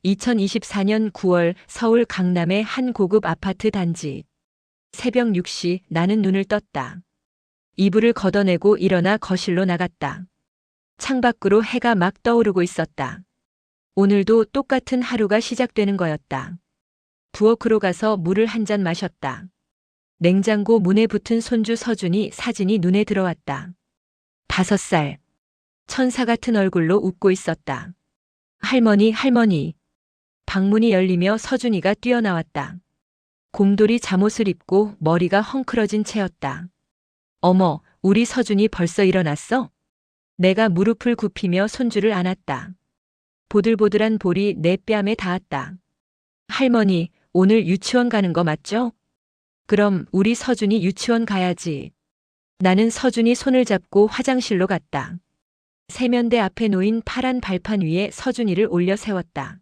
2024년 9월 서울 강남의 한 고급 아파트 단지. 새벽 6시 나는 눈을 떴다. 이불을 걷어내고 일어나 거실로 나갔다. 창밖으로 해가 막 떠오르고 있었다. 오늘도 똑같은 하루가 시작되는 거였다. 부엌으로 가서 물을 한 잔 마셨다. 냉장고 문에 붙은 손주 서준이 사진이 눈에 들어왔다. 5살. 천사 같은 얼굴로 웃고 있었다. 할머니, 할머니. 방문이 열리며 서준이가 뛰어나왔다. 곰돌이 잠옷을 입고 머리가 헝클어진 채였다. 어머, 우리 서준이 벌써 일어났어? 내가 무릎을 굽히며 손주를 안았다. 보들보들한 볼이 내 뺨에 닿았다. 할머니, 오늘 유치원 가는 거 맞죠? 그럼 우리 서준이 유치원 가야지. 나는 서준이 손을 잡고 화장실로 갔다. 세면대 앞에 놓인 파란 발판 위에 서준이를 올려 세웠다.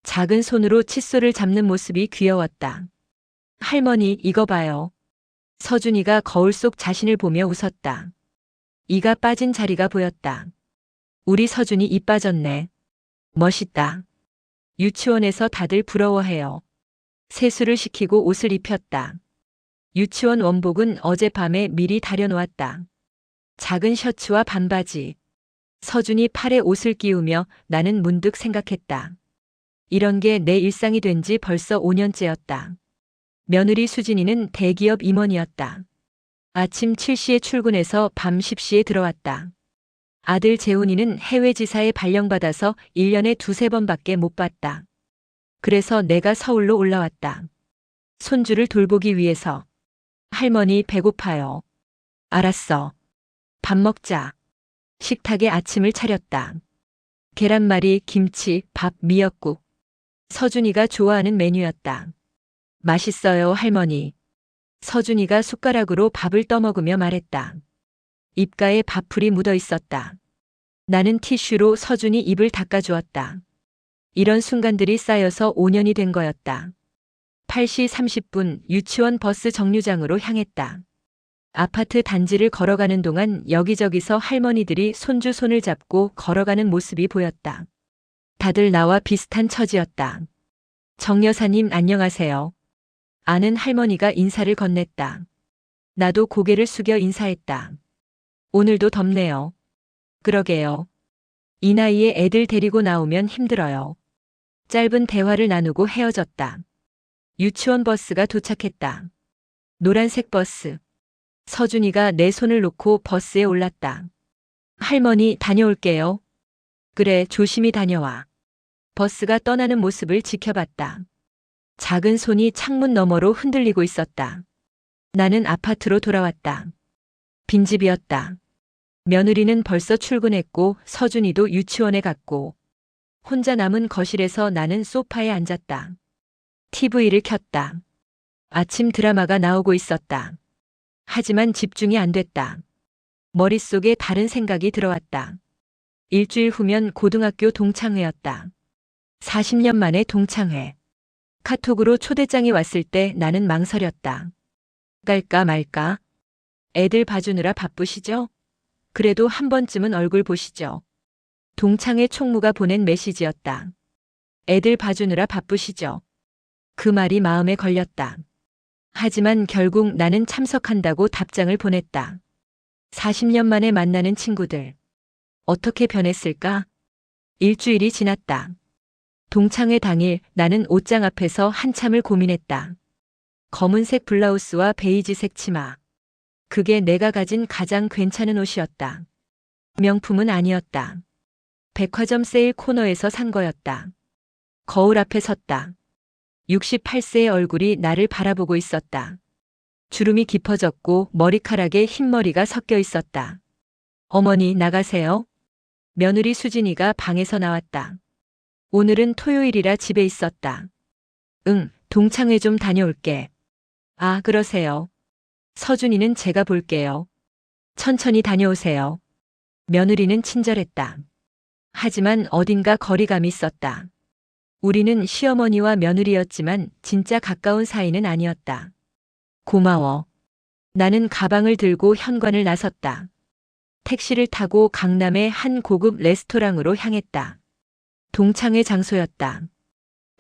작은 손으로 칫솔을 잡는 모습이 귀여웠다. 할머니, 이거 봐요. 서준이가 거울 속 자신을 보며 웃었다. 이가 빠진 자리가 보였다. 우리 서준이 이 빠졌네. 멋있다. 유치원에서 다들 부러워해요. 세수를 시키고 옷을 입혔다. 유치원 원복은 어젯밤에 미리 다려놓았다. 작은 셔츠와 반바지. 서준이 팔에 옷을 끼우며 나는 문득 생각했다. 이런 게 내 일상이 된 지 벌써 5년째였다. 며느리 수진이는 대기업 임원이었다. 아침 7시에 출근해서 밤 10시에 들어왔다. 아들 재훈이는 해외 지사에 발령받아서 1년에 2~3번밖에 못 봤다. 그래서 내가 서울로 올라왔다. 손주를 돌보기 위해서. 할머니 배고파요. 알았어. 밥 먹자. 식탁에 아침을 차렸다. 계란말이, 김치, 밥, 미역국. 서준이가 좋아하는 메뉴였다. 맛있어요, 할머니. 서준이가 숟가락으로 밥을 떠먹으며 말했다. 입가에 밥풀이 묻어 있었다. 나는 티슈로 서준이 입을 닦아주었다. 이런 순간들이 쌓여서 5년이 된 거였다. 8시 30분 유치원 버스 정류장으로 향했다. 아파트 단지를 걸어가는 동안 여기저기서 할머니들이 손주 손을 잡고 걸어가는 모습이 보였다. 다들 나와 비슷한 처지였다. 정 여사님 안녕하세요. 아는 할머니가 인사를 건넸다. 나도 고개를 숙여 인사했다. 오늘도 덥네요. 그러게요. 이 나이에 애들 데리고 나오면 힘들어요. 짧은 대화를 나누고 헤어졌다. 유치원 버스가 도착했다. 노란색 버스. 서준이가 내 손을 놓고 버스에 올랐다. 할머니 다녀올게요. 그래, 조심히 다녀와. 버스가 떠나는 모습을 지켜봤다. 작은 손이 창문 너머로 흔들리고 있었다. 나는 아파트로 돌아왔다. 빈집이었다. 며느리는 벌써 출근했고 서준이도 유치원에 갔고 혼자 남은 거실에서 나는 소파에 앉았다. TV를 켰다. 아침 드라마가 나오고 있었다. 하지만 집중이 안 됐다. 머릿속에 다른 생각이 들어왔다. 일주일 후면 고등학교 동창회였다. 40년 만에 동창회. 카톡으로 초대장이 왔을 때 나는 망설였다. 갈까 말까? 애들 봐주느라 바쁘시죠? 그래도 한 번쯤은 얼굴 보시죠. 동창회 총무가 보낸 메시지였다. 애들 봐주느라 바쁘시죠? 그 말이 마음에 걸렸다. 하지만 결국 나는 참석한다고 답장을 보냈다. 40년 만에 만나는 친구들. 어떻게 변했을까? 일주일이 지났다. 동창회 당일 나는 옷장 앞에서 한참을 고민했다. 검은색 블라우스와 베이지색 치마. 그게 내가 가진 가장 괜찮은 옷이었다. 명품은 아니었다. 백화점 세일 코너에서 산 거였다. 거울 앞에 섰다. 68세의 얼굴이 나를 바라보고 있었다. 주름이 깊어졌고 머리카락에 흰머리가 섞여 있었다. 어머니 나가세요. 며느리 수진이가 방에서 나왔다. 오늘은 토요일이라 집에 있었다. 응, 동창회 좀 다녀올게. 아, 그러세요. 서준이는 제가 볼게요. 천천히 다녀오세요. 며느리는 친절했다. 하지만 어딘가 거리감이 있었다. 우리는 시어머니와 며느리였지만 진짜 가까운 사이는 아니었다. 고마워. 나는 가방을 들고 현관을 나섰다. 택시를 타고 강남의 한 고급 레스토랑으로 향했다. 동창회 장소였다.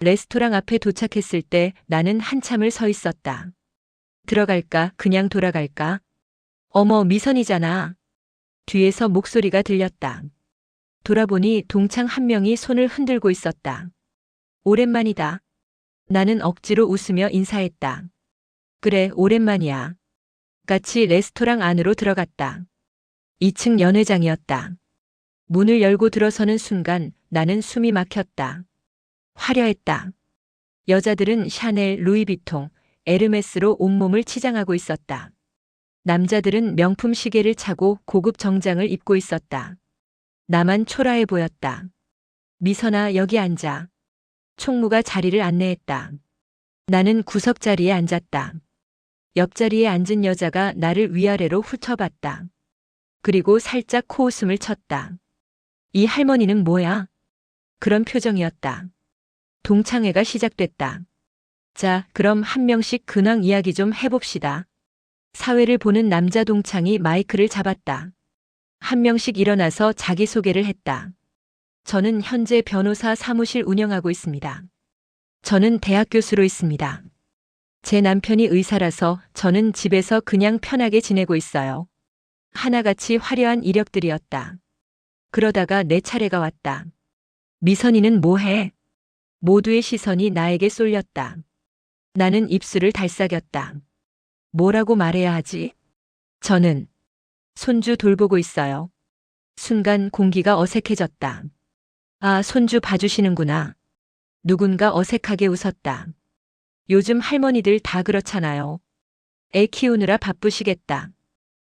레스토랑 앞에 도착했을 때 나는 한참을 서 있었다. 들어갈까, 그냥 돌아갈까? 어머, 미선이잖아. 뒤에서 목소리가 들렸다. 돌아보니 동창 한 명이 손을 흔들고 있었다. 오랜만이다. 나는 억지로 웃으며 인사했다. 그래, 오랜만이야. 같이 레스토랑 안으로 들어갔다. 2층 연회장이었다. 문을 열고 들어서는 순간 나는 숨이 막혔다. 화려했다. 여자들은 샤넬, 루이비통, 에르메스로 온몸을 치장하고 있었다. 남자들은 명품 시계를 차고 고급 정장을 입고 있었다. 나만 초라해 보였다. 미선아, 여기 앉아. 총무가 자리를 안내했다. 나는 구석 자리에 앉았다. 옆자리에 앉은 여자가 나를 위아래로 훑어봤다. 그리고 살짝 코웃음을 쳤다. 이 할머니는 뭐야? 그런 표정이었다. 동창회가 시작됐다. 자, 그럼 한 명씩 근황 이야기 좀 해봅시다. 사회를 보는 남자 동창이 마이크를 잡았다. 한 명씩 일어나서 자기소개를 했다. 저는 현재 변호사 사무실 운영하고 있습니다. 저는 대학 교수로 있습니다. 제 남편이 의사라서 저는 집에서 그냥 편하게 지내고 있어요. 하나같이 화려한 이력들이었다. 그러다가 내 차례가 왔다. 미선이는 뭐해? 모두의 시선이 나에게 쏠렸다. 나는 입술을 달싹였다. 뭐라고 말해야 하지? 저는 손주 돌보고 있어요. 순간 공기가 어색해졌다. 아, 손주 봐주시는구나. 누군가 어색하게 웃었다. 요즘 할머니들 다 그렇잖아요. 애 키우느라 바쁘시겠다.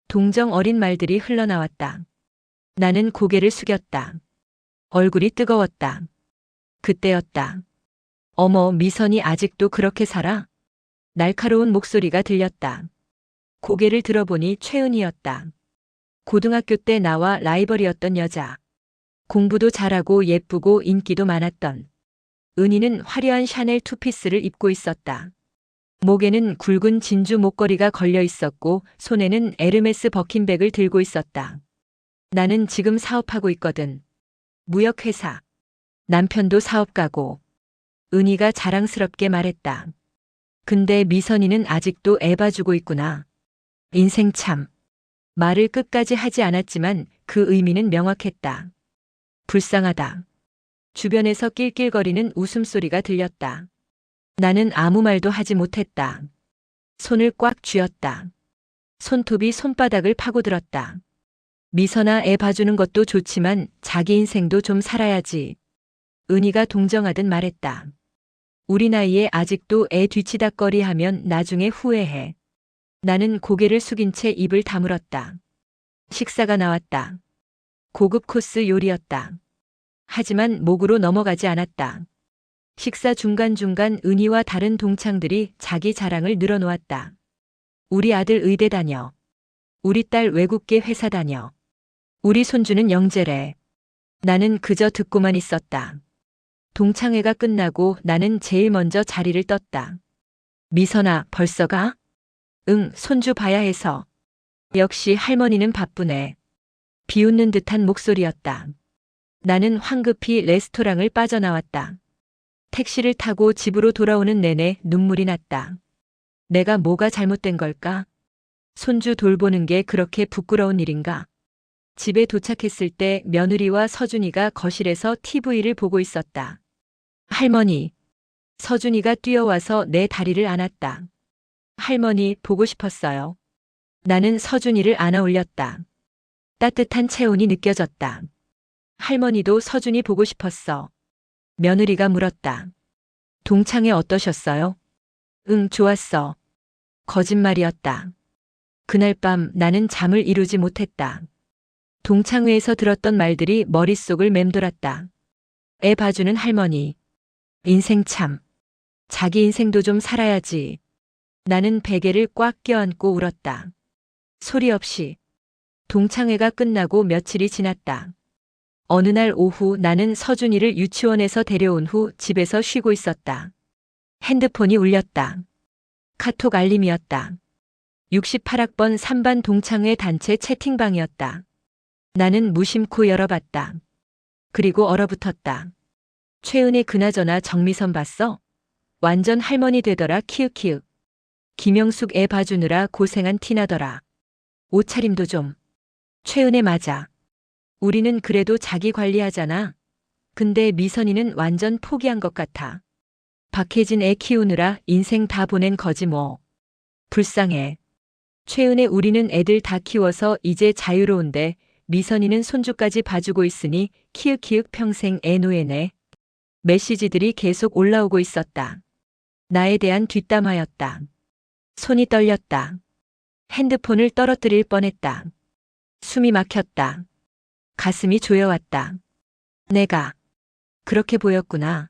동정 어린 말들이 흘러나왔다. 나는 고개를 숙였다. 얼굴이 뜨거웠다. 그때였다. 어머, 미선이 아직도 그렇게 살아? 날카로운 목소리가 들렸다. 고개를 들어보니 최은이었다. 고등학교 때 나와 라이벌이었던 여자. 공부도 잘하고 예쁘고 인기도 많았던. 은희는 화려한 샤넬 투피스를 입고 있었다. 목에는 굵은 진주 목걸이가 걸려 있었고 손에는 에르메스 버킨백을 들고 있었다. 나는 지금 사업하고 있거든. 무역회사. 남편도 사업가고. 은희가 자랑스럽게 말했다. 근데 미선이는 아직도 애 봐주고 있구나. 인생 참. 말을 끝까지 하지 않았지만 그 의미는 명확했다. 불쌍하다. 주변에서 낄낄거리는 웃음소리가 들렸다. 나는 아무 말도 하지 못했다. 손을 꽉 쥐었다. 손톱이 손바닥을 파고들었다. 미선아, 애 봐주는 것도 좋지만 자기 인생도 좀 살아야지. 은희가 동정하듯 말했다. 우리 나이에 아직도 애 뒤치다꺼리 하면 나중에 후회해. 나는 고개를 숙인 채 입을 다물었다. 식사가 나왔다. 고급 코스 요리였다. 하지만 목으로 넘어가지 않았다. 식사 중간중간 은희와 다른 동창들이 자기 자랑을 늘어놓았다. 우리 아들 의대 다녀. 우리 딸 외국계 회사 다녀. 우리 손주는 영재래. 나는 그저 듣고만 있었다. 동창회가 끝나고 나는 제일 먼저 자리를 떴다. 미선아, 벌써 가? 응, 손주 봐야 해서. 역시 할머니는 바쁘네. 비웃는 듯한 목소리였다. 나는 황급히 레스토랑을 빠져나왔다. 택시를 타고 집으로 돌아오는 내내 눈물이 났다. 내가 뭐가 잘못된 걸까? 손주 돌보는 게 그렇게 부끄러운 일인가? 집에 도착했을 때 며느리와 서준이가 거실에서 TV를 보고 있었다. 할머니. 서준이가 뛰어와서 내 다리를 안았다. 할머니, 보고 싶었어요. 나는 서준이를 안아 올렸다. 따뜻한 체온이 느껴졌다. 할머니도 서준이 보고 싶었어. 며느리가 물었다. 동창회 어떠셨어요? 응, 좋았어. 거짓말이었다. 그날 밤 나는 잠을 이루지 못했다. 동창회에서 들었던 말들이 머릿속을 맴돌았다. 애 봐주는 할머니. 인생 참. 자기 인생도 좀 살아야지. 나는 베개를 꽉 껴안고 울었다. 소리 없이. 동창회가 끝나고 며칠이 지났다. 어느 날 오후 나는 서준이를 유치원에서 데려온 후 집에서 쉬고 있었다. 핸드폰이 울렸다. 카톡 알림이었다. 68학번 3반 동창회 단체 채팅방이었다. 나는 무심코 열어봤다. 그리고 얼어붙었다. 최은혜 그나저나 정미선 봤어? 완전 할머니 되더라 키읔키읔. 김영숙 애 봐주느라 고생한 티나더라. 옷차림도 좀. 최은혜 맞아. 우리는 그래도 자기 관리하잖아. 근데 미선이는 완전 포기한 것 같아. 박혜진 애 키우느라 인생 다 보낸 거지 뭐. 불쌍해. 최은혜 우리는 애들 다 키워서 이제 자유로운데 미선이는 손주까지 봐주고 있으니 키읔키읔 평생 애 노예네. 메시지들이 계속 올라오고 있었다. 나에 대한 뒷담화였다. 손이 떨렸다. 핸드폰을 떨어뜨릴 뻔했다. 숨이 막혔다. 가슴이 조여왔다. 내가 그렇게 보였구나.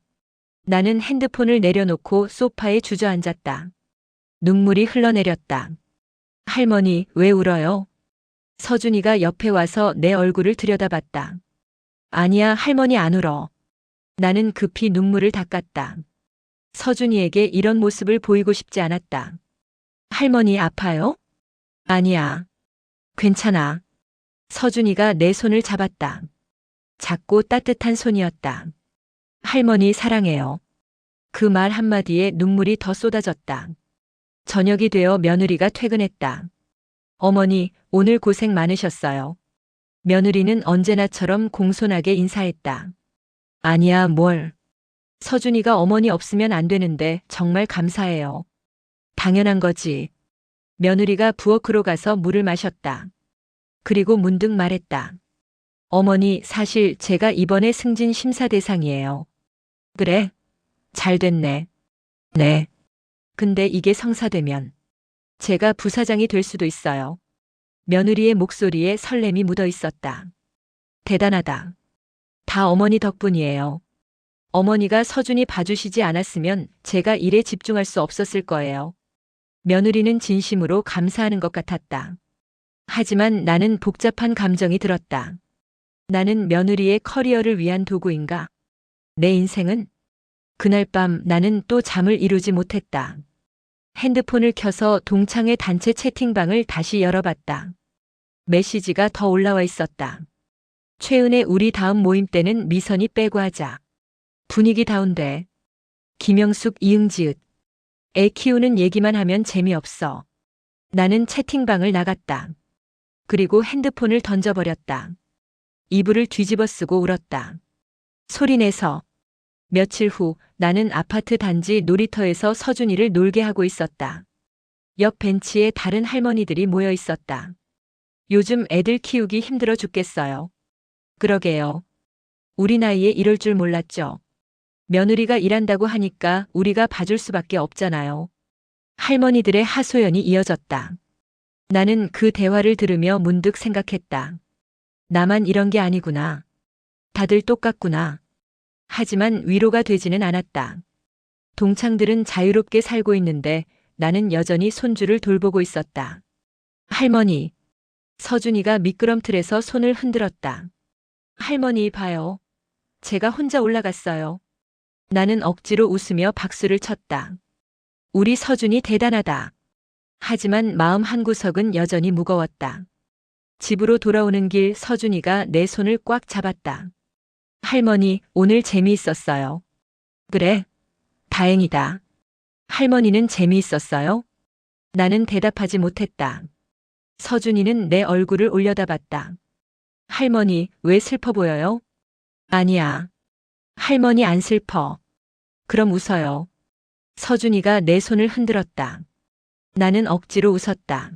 나는 핸드폰을 내려놓고 소파에 주저앉았다. 눈물이 흘러내렸다. 할머니, 왜 울어요? 서준이가 옆에 와서 내 얼굴을 들여다봤다. 아니야, 할머니 안 울어. 나는 급히 눈물을 닦았다. 서준이에게 이런 모습을 보이고 싶지 않았다. 할머니 아파요? 아니야. 괜찮아. 서준이가 내 손을 잡았다. 작고 따뜻한 손이었다. 할머니 사랑해요. 그 말 한마디에 눈물이 더 쏟아졌다. 저녁이 되어 며느리가 퇴근했다. 어머니, 오늘 고생 많으셨어요. 며느리는 언제나처럼 공손하게 인사했다. 아니야, 뭘. 서준이가 어머니 없으면 안 되는데 정말 감사해요. 당연한 거지. 며느리가 부엌으로 가서 물을 마셨다. 그리고 문득 말했다. 어머니, 사실 제가 이번에 승진 심사 대상이에요. 그래? 잘 됐네. 네. 근데 이게 성사되면 제가 부사장이 될 수도 있어요. 며느리의 목소리에 설렘이 묻어 있었다. 대단하다. 다 어머니 덕분이에요. 어머니가 서준이 봐주시지 않았으면 제가 일에 집중할 수 없었을 거예요. 며느리는 진심으로 감사하는 것 같았다. 하지만 나는 복잡한 감정이 들었다. 나는 며느리의 커리어를 위한 도구인가? 내 인생은? 그날 밤 나는 또 잠을 이루지 못했다. 핸드폰을 켜서 동창회 단체 채팅방을 다시 열어봤다. 메시지가 더 올라와 있었다. 최은혜 우리 다음 모임 때는 미선이 빼고 하자. 분위기 다운돼. 김영숙 이응지읒. 애 키우는 얘기만 하면 재미없어. 나는 채팅방을 나갔다. 그리고 핸드폰을 던져버렸다. 이불을 뒤집어 쓰고 울었다. 소리내서. 며칠 후 나는 아파트 단지 놀이터에서 서준이를 놀게 하고 있었다. 옆 벤치에 다른 할머니들이 모여 있었다. 요즘 애들 키우기 힘들어 죽겠어요. 그러게요. 우리 나이에 이럴 줄 몰랐죠. 며느리가 일한다고 하니까 우리가 봐줄 수밖에 없잖아요. 할머니들의 하소연이 이어졌다. 나는 그 대화를 들으며 문득 생각했다. 나만 이런 게 아니구나. 다들 똑같구나. 하지만 위로가 되지는 않았다. 동창들은 자유롭게 살고 있는데 나는 여전히 손주를 돌보고 있었다. 할머니. 서준이가 미끄럼틀에서 손을 흔들었다. 할머니 봐요. 제가 혼자 올라갔어요. 나는 억지로 웃으며 박수를 쳤다. 우리 서준이 대단하다. 하지만 마음 한구석은 여전히 무거웠다. 집으로 돌아오는 길 서준이가 내 손을 꽉 잡았다. 할머니, 오늘 재미있었어요. 그래? 다행이다. 할머니는 재미있었어요? 나는 대답하지 못했다. 서준이는 내 얼굴을 올려다봤다. 할머니, 왜 슬퍼 보여요? 아니야. 할머니 안 슬퍼. 그럼 웃어요. 서준이가 내 손을 흔들었다. 나는 억지로 웃었다.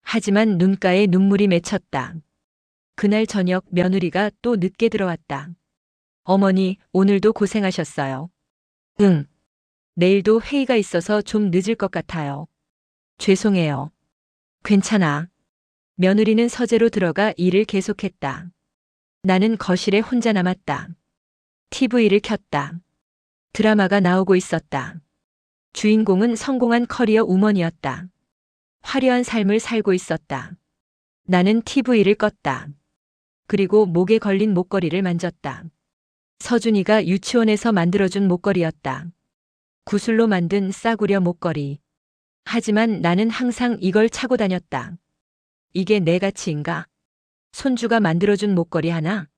하지만 눈가에 눈물이 맺혔다. 그날 저녁 며느리가 또 늦게 들어왔다. 어머니, 오늘도 고생하셨어요. 응. 내일도 회의가 있어서 좀 늦을 것 같아요. 죄송해요. 괜찮아. 며느리는 서재로 들어가 일을 계속했다. 나는 거실에 혼자 남았다. TV를 켰다. 드라마가 나오고 있었다. 주인공은 성공한 커리어 우먼이었다. 화려한 삶을 살고 있었다. 나는 TV를 껐다. 그리고 목에 걸린 목걸이를 만졌다. 서준이가 유치원에서 만들어준 목걸이였다. 구슬로 만든 싸구려 목걸이. 하지만 나는 항상 이걸 차고 다녔다. 이게 내 가치인가? 손주가 만들어준 목걸이 하나?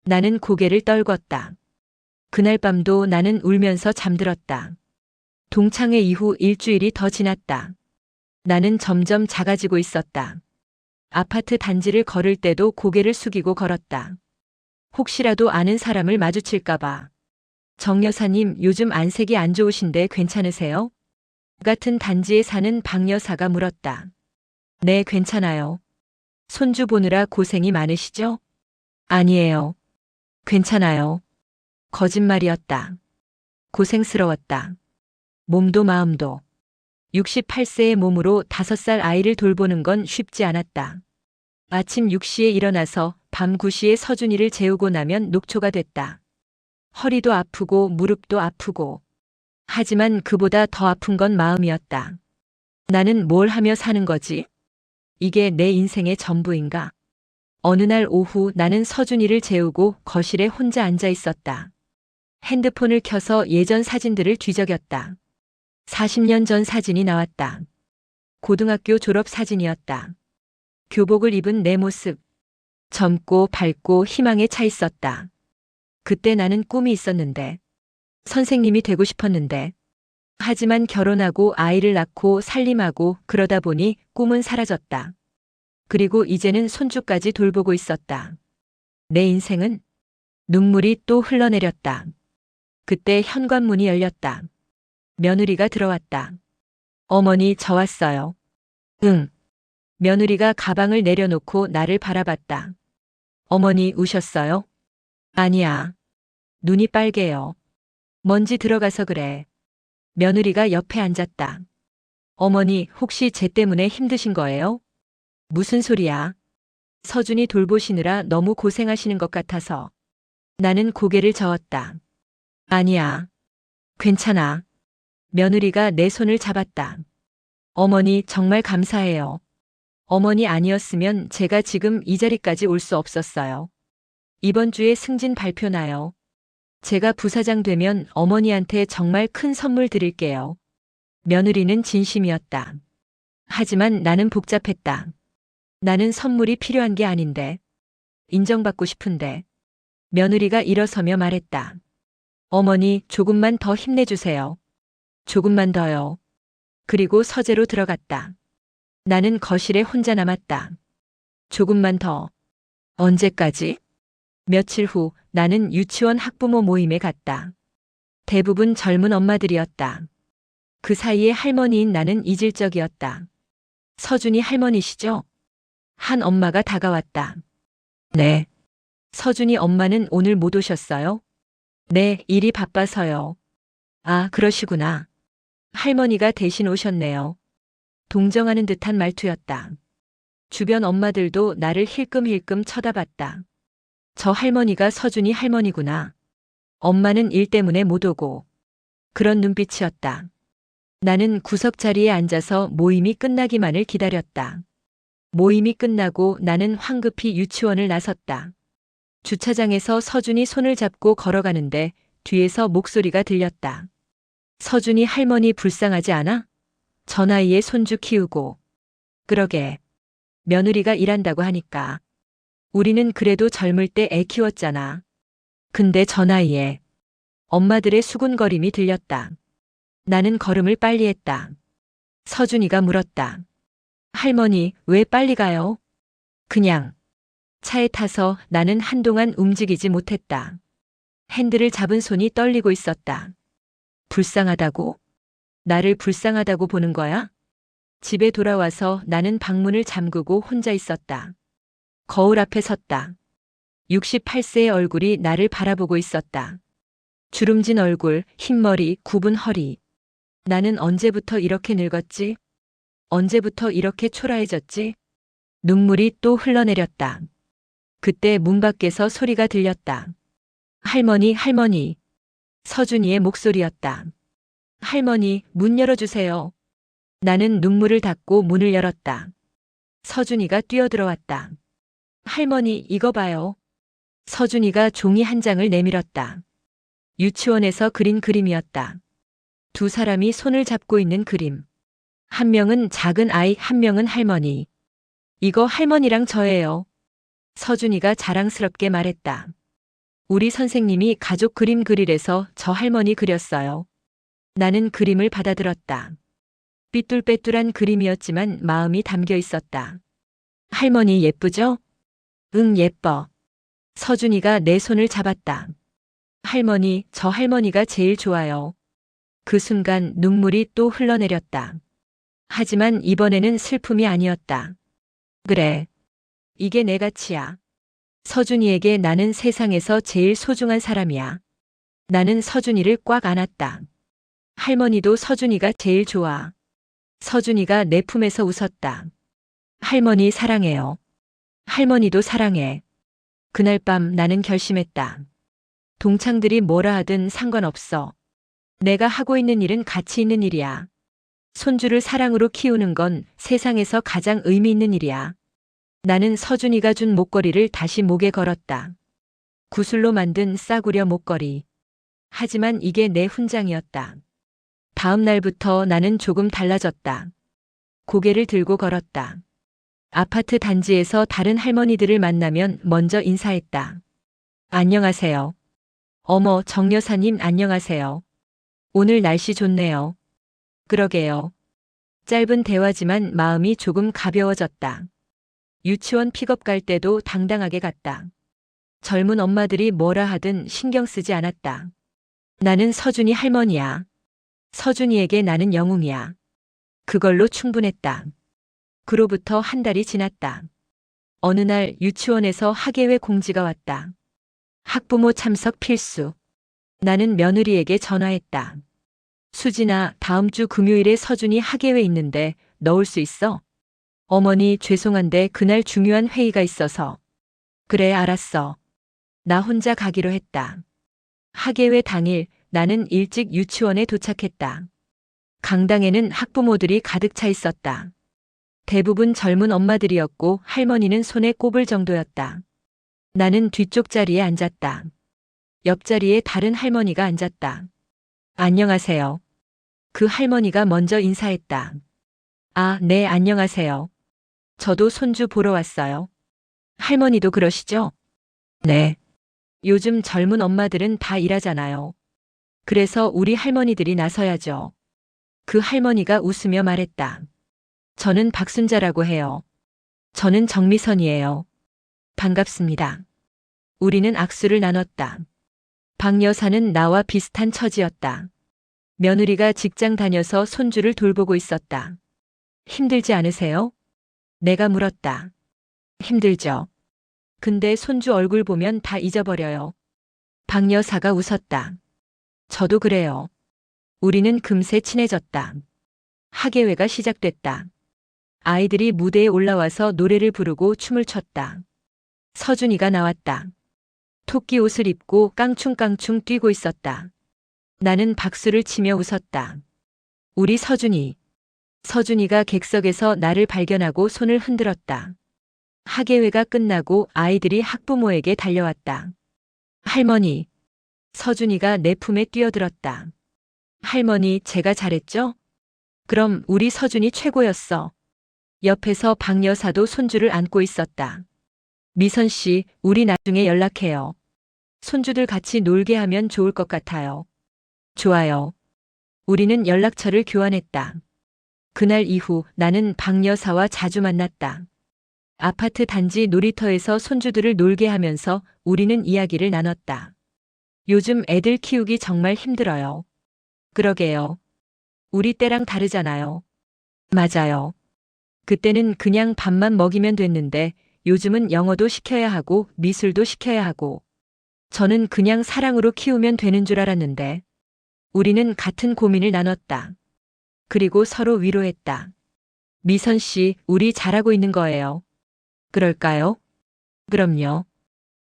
나는 고개를 떨궜다. 그날 밤도 나는 울면서 잠들었다. 동창회 이후 일주일이 더 지났다. 나는 점점 작아지고 있었다. 아파트 단지를 걸을 때도 고개를 숙이고 걸었다. 혹시라도 아는 사람을 마주칠까봐. 정 여사님, 요즘 안색이 안 좋으신데 괜찮으세요? 같은 단지에 사는 박 여사가 물었다. 네, 괜찮아요. 손주 보느라 고생이 많으시죠? 아니에요. 괜찮아요. 거짓말이었다. 고생스러웠다. 몸도 마음도. 68세의 몸으로 5살 아이를 돌보는 건 쉽지 않았다. 아침 6시에 일어나서 밤 9시에 서준이를 재우고 나면 녹초가 됐다. 허리도 아프고 무릎도 아프고. 하지만 그보다 더 아픈 건 마음이었다. 나는 뭘 하며 사는 거지? 이게 내 인생의 전부인가? 어느 날 오후 나는 서준이를 재우고 거실에 혼자 앉아 있었다. 핸드폰을 켜서 예전 사진들을 뒤적였다. 40년 전 사진이 나왔다. 고등학교 졸업 사진이었다. 교복을 입은 내 모습. 젊고 밝고 희망에 차 있었다. 그때 나는 꿈이 있었는데. 선생님이 되고 싶었는데. 하지만 결혼하고 아이를 낳고 살림하고 그러다 보니 꿈은 사라졌다. 그리고 이제는 손주까지 돌보고 있었다. 내 인생은 눈물이 또 흘러내렸다. 그때 현관문이 열렸다. 며느리가 들어왔다. 어머니, 저 왔어요. 응. 며느리가 가방을 내려놓고 나를 바라봤다. 어머니, 우셨어요? 아니야. 눈이 빨개요. 먼지 들어가서 그래. 며느리가 옆에 앉았다. 어머니, 혹시 쟤 때문에 힘드신 거예요? 무슨 소리야? 서준이 돌보시느라 너무 고생하시는 것 같아서. 나는 고개를 저었다. 아니야. 괜찮아. 며느리가 내 손을 잡았다. 어머니, 정말 감사해요. 어머니 아니었으면 제가 지금 이 자리까지 올 수 없었어요. 이번 주에 승진 발표나요. 제가 부사장 되면 어머니한테 정말 큰 선물 드릴게요. 며느리는 진심이었다. 하지만 나는 복잡했다. 나는 선물이 필요한 게 아닌데. 인정받고 싶은데. 며느리가 일어서며 말했다. 어머니, 조금만 더 힘내주세요. 조금만 더요. 그리고 서재로 들어갔다. 나는 거실에 혼자 남았다. 조금만 더. 언제까지? 며칠 후 나는 유치원 학부모 모임에 갔다. 대부분 젊은 엄마들이었다. 그 사이에 할머니인 나는 이질적이었다. 서준이 할머니시죠? 한 엄마가 다가왔다. 네. 서준이 엄마는 오늘 못 오셨어요? 네, 일이 바빠서요. 아, 그러시구나. 할머니가 대신 오셨네요. 동정하는 듯한 말투였다. 주변 엄마들도 나를 힐끔힐끔 쳐다봤다. 저 할머니가 서준이 할머니구나. 엄마는 일 때문에 못 오고. 그런 눈빛이었다. 나는 구석 자리에 앉아서 모임이 끝나기만을 기다렸다. 모임이 끝나고 나는 황급히 유치원을 나섰다. 주차장에서 서준이 손을 잡고 걸어가는데 뒤에서 목소리가 들렸다. 서준이 할머니 불쌍하지 않아? 저 나이에 손주 키우고. 그러게. 며느리가 일한다고 하니까. 우리는 그래도 젊을 때 애 키웠잖아. 근데 저 나이에. 엄마들의 수군거림이 들렸다. 나는 걸음을 빨리 했다. 서준이가 물었다. 할머니, 왜 빨리 가요? 그냥. 차에 타서 나는 한동안 움직이지 못했다. 핸들을 잡은 손이 떨리고 있었다. 불쌍하다고? 나를 불쌍하다고 보는 거야? 집에 돌아와서 나는 방문을 잠그고 혼자 있었다. 거울 앞에 섰다. 68세의 얼굴이 나를 바라보고 있었다. 주름진 얼굴, 흰머리, 굽은 허리. 나는 언제부터 이렇게 늙었지? 언제부터 이렇게 초라해졌지? 눈물이 또 흘러내렸다. 그때 문 밖에서 소리가 들렸다. 할머니, 할머니. 서준이의 목소리였다. 할머니, 문 열어주세요. 나는 눈물을 닦고 문을 열었다. 서준이가 뛰어들어왔다. 할머니, 이거 봐요. 서준이가 종이 한 장을 내밀었다. 유치원에서 그린 그림이었다. 두 사람이 손을 잡고 있는 그림. 한 명은 작은 아이, 한 명은 할머니. 이거 할머니랑 저예요. 서준이가 자랑스럽게 말했다. 우리 선생님이 가족 그림 그리래서 저 할머니 그렸어요. 나는 그림을 받아들었다. 삐뚤빼뚤한 그림이었지만 마음이 담겨 있었다. 할머니 예쁘죠? 응, 예뻐. 서준이가 내 손을 잡았다. 할머니, 저 할머니가 제일 좋아요. 그 순간 눈물이 또 흘러내렸다. 하지만 이번에는 슬픔이 아니었다. 그래. 이게 내 가치야. 서준이에게 나는 세상에서 제일 소중한 사람이야. 나는 서준이를 꽉 안았다. 할머니도 서준이가 제일 좋아. 서준이가 내 품에서 웃었다. 할머니 사랑해요. 할머니도 사랑해. 그날 밤 나는 결심했다. 동창들이 뭐라 하든 상관없어. 내가 하고 있는 일은 가치 있는 일이야. 손주를 사랑으로 키우는 건 세상에서 가장 의미 있는 일이야. 나는 서준이가 준 목걸이를 다시 목에 걸었다. 구슬로 만든 싸구려 목걸이. 하지만 이게 내 훈장이었다. 다음 날부터 나는 조금 달라졌다. 고개를 들고 걸었다. 아파트 단지에서 다른 할머니들을 만나면 먼저 인사했다. 안녕하세요. 어머, 정 여사님 안녕하세요. 오늘 날씨 좋네요. 그러게요. 짧은 대화지만 마음이 조금 가벼워졌다. 유치원 픽업 갈 때도 당당하게 갔다. 젊은 엄마들이 뭐라 하든 신경 쓰지 않았다. 나는 서준이 할머니야. 서준이에게 나는 영웅이야. 그걸로 충분했다. 그로부터 한 달이 지났다. 어느 날 유치원에서 학예회 공지가 왔다. 학부모 참석 필수. 나는 며느리에게 전화했다. 수진아, 다음 주 금요일에 서준이 학예회 있는데 너 올 수 있어? 어머니, 죄송한데 그날 중요한 회의가 있어서. 그래, 알았어. 나 혼자 가기로 했다. 학예회 당일 나는 일찍 유치원에 도착했다. 강당에는 학부모들이 가득 차 있었다. 대부분 젊은 엄마들이었고 할머니는 손에 꼽을 정도였다. 나는 뒤쪽 자리에 앉았다. 옆자리에 다른 할머니가 앉았다. 안녕하세요. 그 할머니가 먼저 인사했다. 아, 네, 안녕하세요. 저도 손주 보러 왔어요. 할머니도 그러시죠? 네. 요즘 젊은 엄마들은 다 일하잖아요. 그래서 우리 할머니들이 나서야죠. 그 할머니가 웃으며 말했다. 저는 박순자라고 해요. 저는 정미선이에요. 반갑습니다. 우리는 악수를 나눴다. 박 여사는 나와 비슷한 처지였다. 며느리가 직장 다녀서 손주를 돌보고 있었다. 힘들지 않으세요? 내가 물었다. 힘들죠. 근데 손주 얼굴 보면 다 잊어버려요. 박 여사가 웃었다. 저도 그래요. 우리는 금세 친해졌다. 학예회가 시작됐다. 아이들이 무대에 올라와서 노래를 부르고 춤을 췄다. 서준이가 나왔다. 토끼 옷을 입고 깡충깡충 뛰고 있었다. 나는 박수를 치며 웃었다. 우리 서준이. 서준이가 객석에서 나를 발견하고 손을 흔들었다. 학예회가 끝나고 아이들이 학부모에게 달려왔다. 할머니. 서준이가 내 품에 뛰어들었다. 할머니, 제가 잘했죠? 그럼 우리 서준이 최고였어. 옆에서 박 여사도 손주를 안고 있었다. 미선 씨, 우리 나중에 연락해요. 손주들 같이 놀게 하면 좋을 것 같아요. 좋아요. 우리는 연락처를 교환했다. 그날 이후 나는 박 여사와 자주 만났다. 아파트 단지 놀이터에서 손주들을 놀게 하면서 우리는 이야기를 나눴다. 요즘 애들 키우기 정말 힘들어요. 그러게요. 우리 때랑 다르잖아요. 맞아요. 그때는 그냥 밥만 먹이면 됐는데 요즘은 영어도 시켜야 하고 미술도 시켜야 하고. 저는 그냥 사랑으로 키우면 되는 줄 알았는데. 우리는 같은 고민을 나눴다. 그리고 서로 위로했다. 미선 씨, 우리 잘하고 있는 거예요. 그럴까요? 그럼요.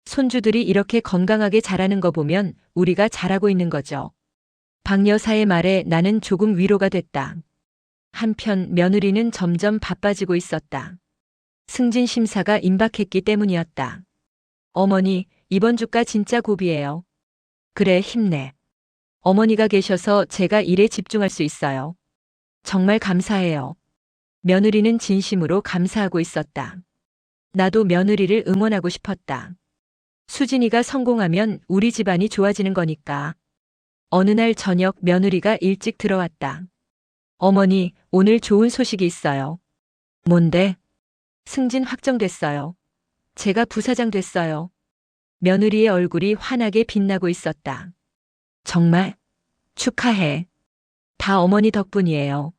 손주들이 이렇게 건강하게 자라는 거 보면 우리가 잘하고 있는 거죠. 박 여사의 말에 나는 조금 위로가 됐다. 한편 며느리는 점점 바빠지고 있었다. 승진 심사가 임박했기 때문이었다. 어머니, 이번 주가 진짜 고비예요. 그래, 힘내. 어머니가 계셔서 제가 일에 집중할 수 있어요. 정말 감사해요. 며느리는 진심으로 감사하고 있었다. 나도 며느리를 응원하고 싶었다. 수진이가 성공하면 우리 집안이 좋아지는 거니까. 어느 날 저녁 며느리가 일찍 들어왔다. 어머니, 오늘 좋은 소식이 있어요. 뭔데? 승진 확정됐어요. 제가 부사장 됐어요. 며느리의 얼굴이 환하게 빛나고 있었다. 정말? 축하해. 다 어머니 덕분이에요.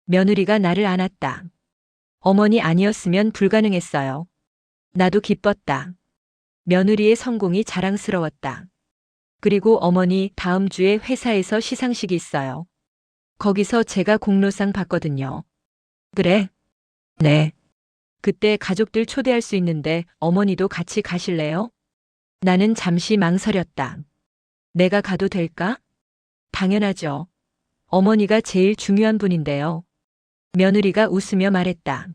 며느리가 나를 안았다. 어머니 아니었으면 불가능했어요. 나도 기뻤다. 며느리의 성공이 자랑스러웠다. 그리고 어머니 다음 주에 회사에서 시상식이 있어요. 거기서 제가 공로상 받거든요. 그래? 네. 그때 가족들 초대할 수 있는데 어머니도 같이 가실래요? 나는 잠시 망설였다. 내가 가도 될까? 당연하죠. 어머니가 제일 중요한 분인데요. 며느리가 웃으며 말했다.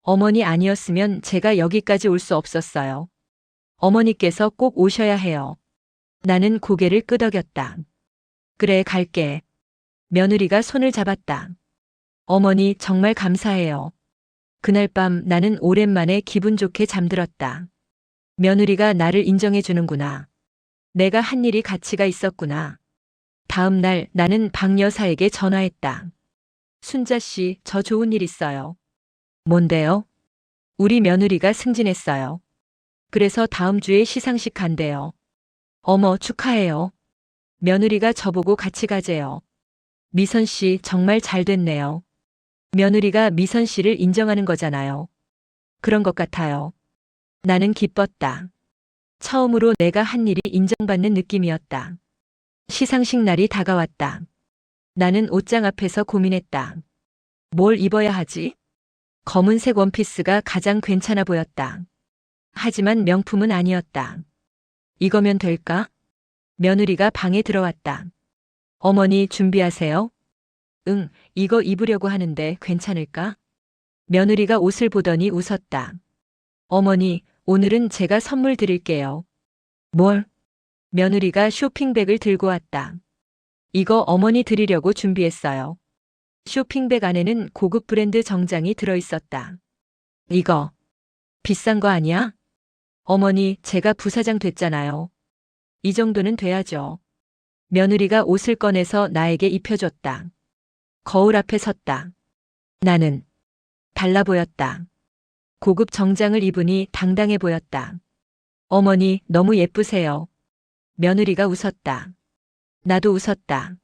어머니 아니었으면 제가 여기까지 올 수 없었어요. 어머니께서 꼭 오셔야 해요. 나는 고개를 끄덕였다. 그래, 갈게. 며느리가 손을 잡았다. 어머니 정말 감사해요. 그날 밤 나는 오랜만에 기분 좋게 잠들었다. 며느리가 나를 인정해 주는구나. 내가 한 일이 가치가 있었구나. 다음 날 나는 박 여사에게 전화했다. 순자 씨, 저 좋은 일 있어요. 뭔데요? 우리 며느리가 승진했어요. 그래서 다음 주에 시상식 간대요. 어머, 축하해요. 며느리가 저보고 같이 가재요. 미선 씨 정말 잘 됐네요. 며느리가 미선 씨를 인정하는 거잖아요. 그런 것 같아요. 나는 기뻤다. 처음으로 내가 한 일이 인정받는 느낌이었다. 시상식 날이 다가왔다. 나는 옷장 앞에서 고민했다. 뭘 입어야 하지? 검은색 원피스가 가장 괜찮아 보였다. 하지만 명품은 아니었다. 이거면 될까? 며느리가 방에 들어왔다. 어머니 준비하세요. 응, 이거 입으려고 하는데 괜찮을까? 며느리가 옷을 보더니 웃었다. 어머니, 오늘은 제가 선물 드릴게요. 뭘? 며느리가 쇼핑백을 들고 왔다. 이거 어머니 드리려고 준비했어요. 쇼핑백 안에는 고급 브랜드 정장이 들어있었다. 이거 비싼 거 아니야? 어머니, 제가 부사장 됐잖아요. 이 정도는 돼야죠. 며느리가 옷을 꺼내서 나에게 입혀줬다. 거울 앞에 섰다. 나는 달라 보였다. 고급 정장을 입으니 당당해 보였다. 어머니, 너무 예쁘세요. 며느리가 웃었다. 나도 웃었다.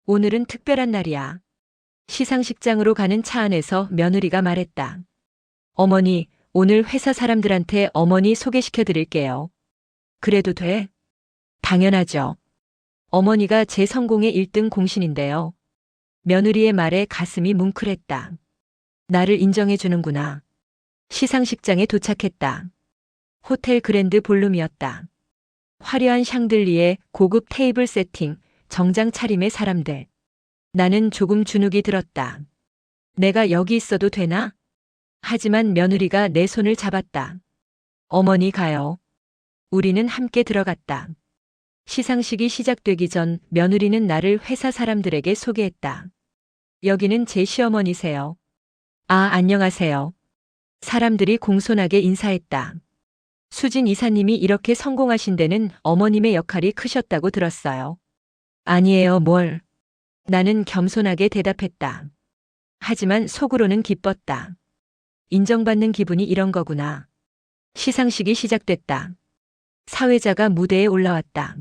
오늘은 특별한 날이야. 시상식장으로 가는 차 안에서 며느리가 말했다. 어머니, 오늘 회사 사람들한테 어머니 소개시켜 드릴게요. 그래도 돼? 당연하죠. 어머니가 제 성공의 1등 공신인데요. 며느리의 말에 가슴이 뭉클했다. 나를 인정해 주는구나. 시상식장에 도착했다. 호텔 그랜드 볼룸이었다. 화려한 샹들리에 고급 테이블 세팅, 정장 차림의 사람들. 나는 조금 주눅이 들었다. 내가 여기 있어도 되나? 하지만 며느리가 내 손을 잡았다. 어머니 가요. 우리는 함께 들어갔다. 시상식이 시작되기 전 며느리는 나를 회사 사람들에게 소개했다. 여기는 제 시어머니세요. 아, 안녕하세요. 사람들이 공손하게 인사했다. 수진 이사님이 이렇게 성공하신 데는 어머님의 역할이 크셨다고 들었어요. 아니에요, 뭘. 나는 겸손하게 대답했다. 하지만 속으로는 기뻤다. 인정받는 기분이 이런 거구나. 시상식이 시작됐다. 사회자가 무대에 올라왔다.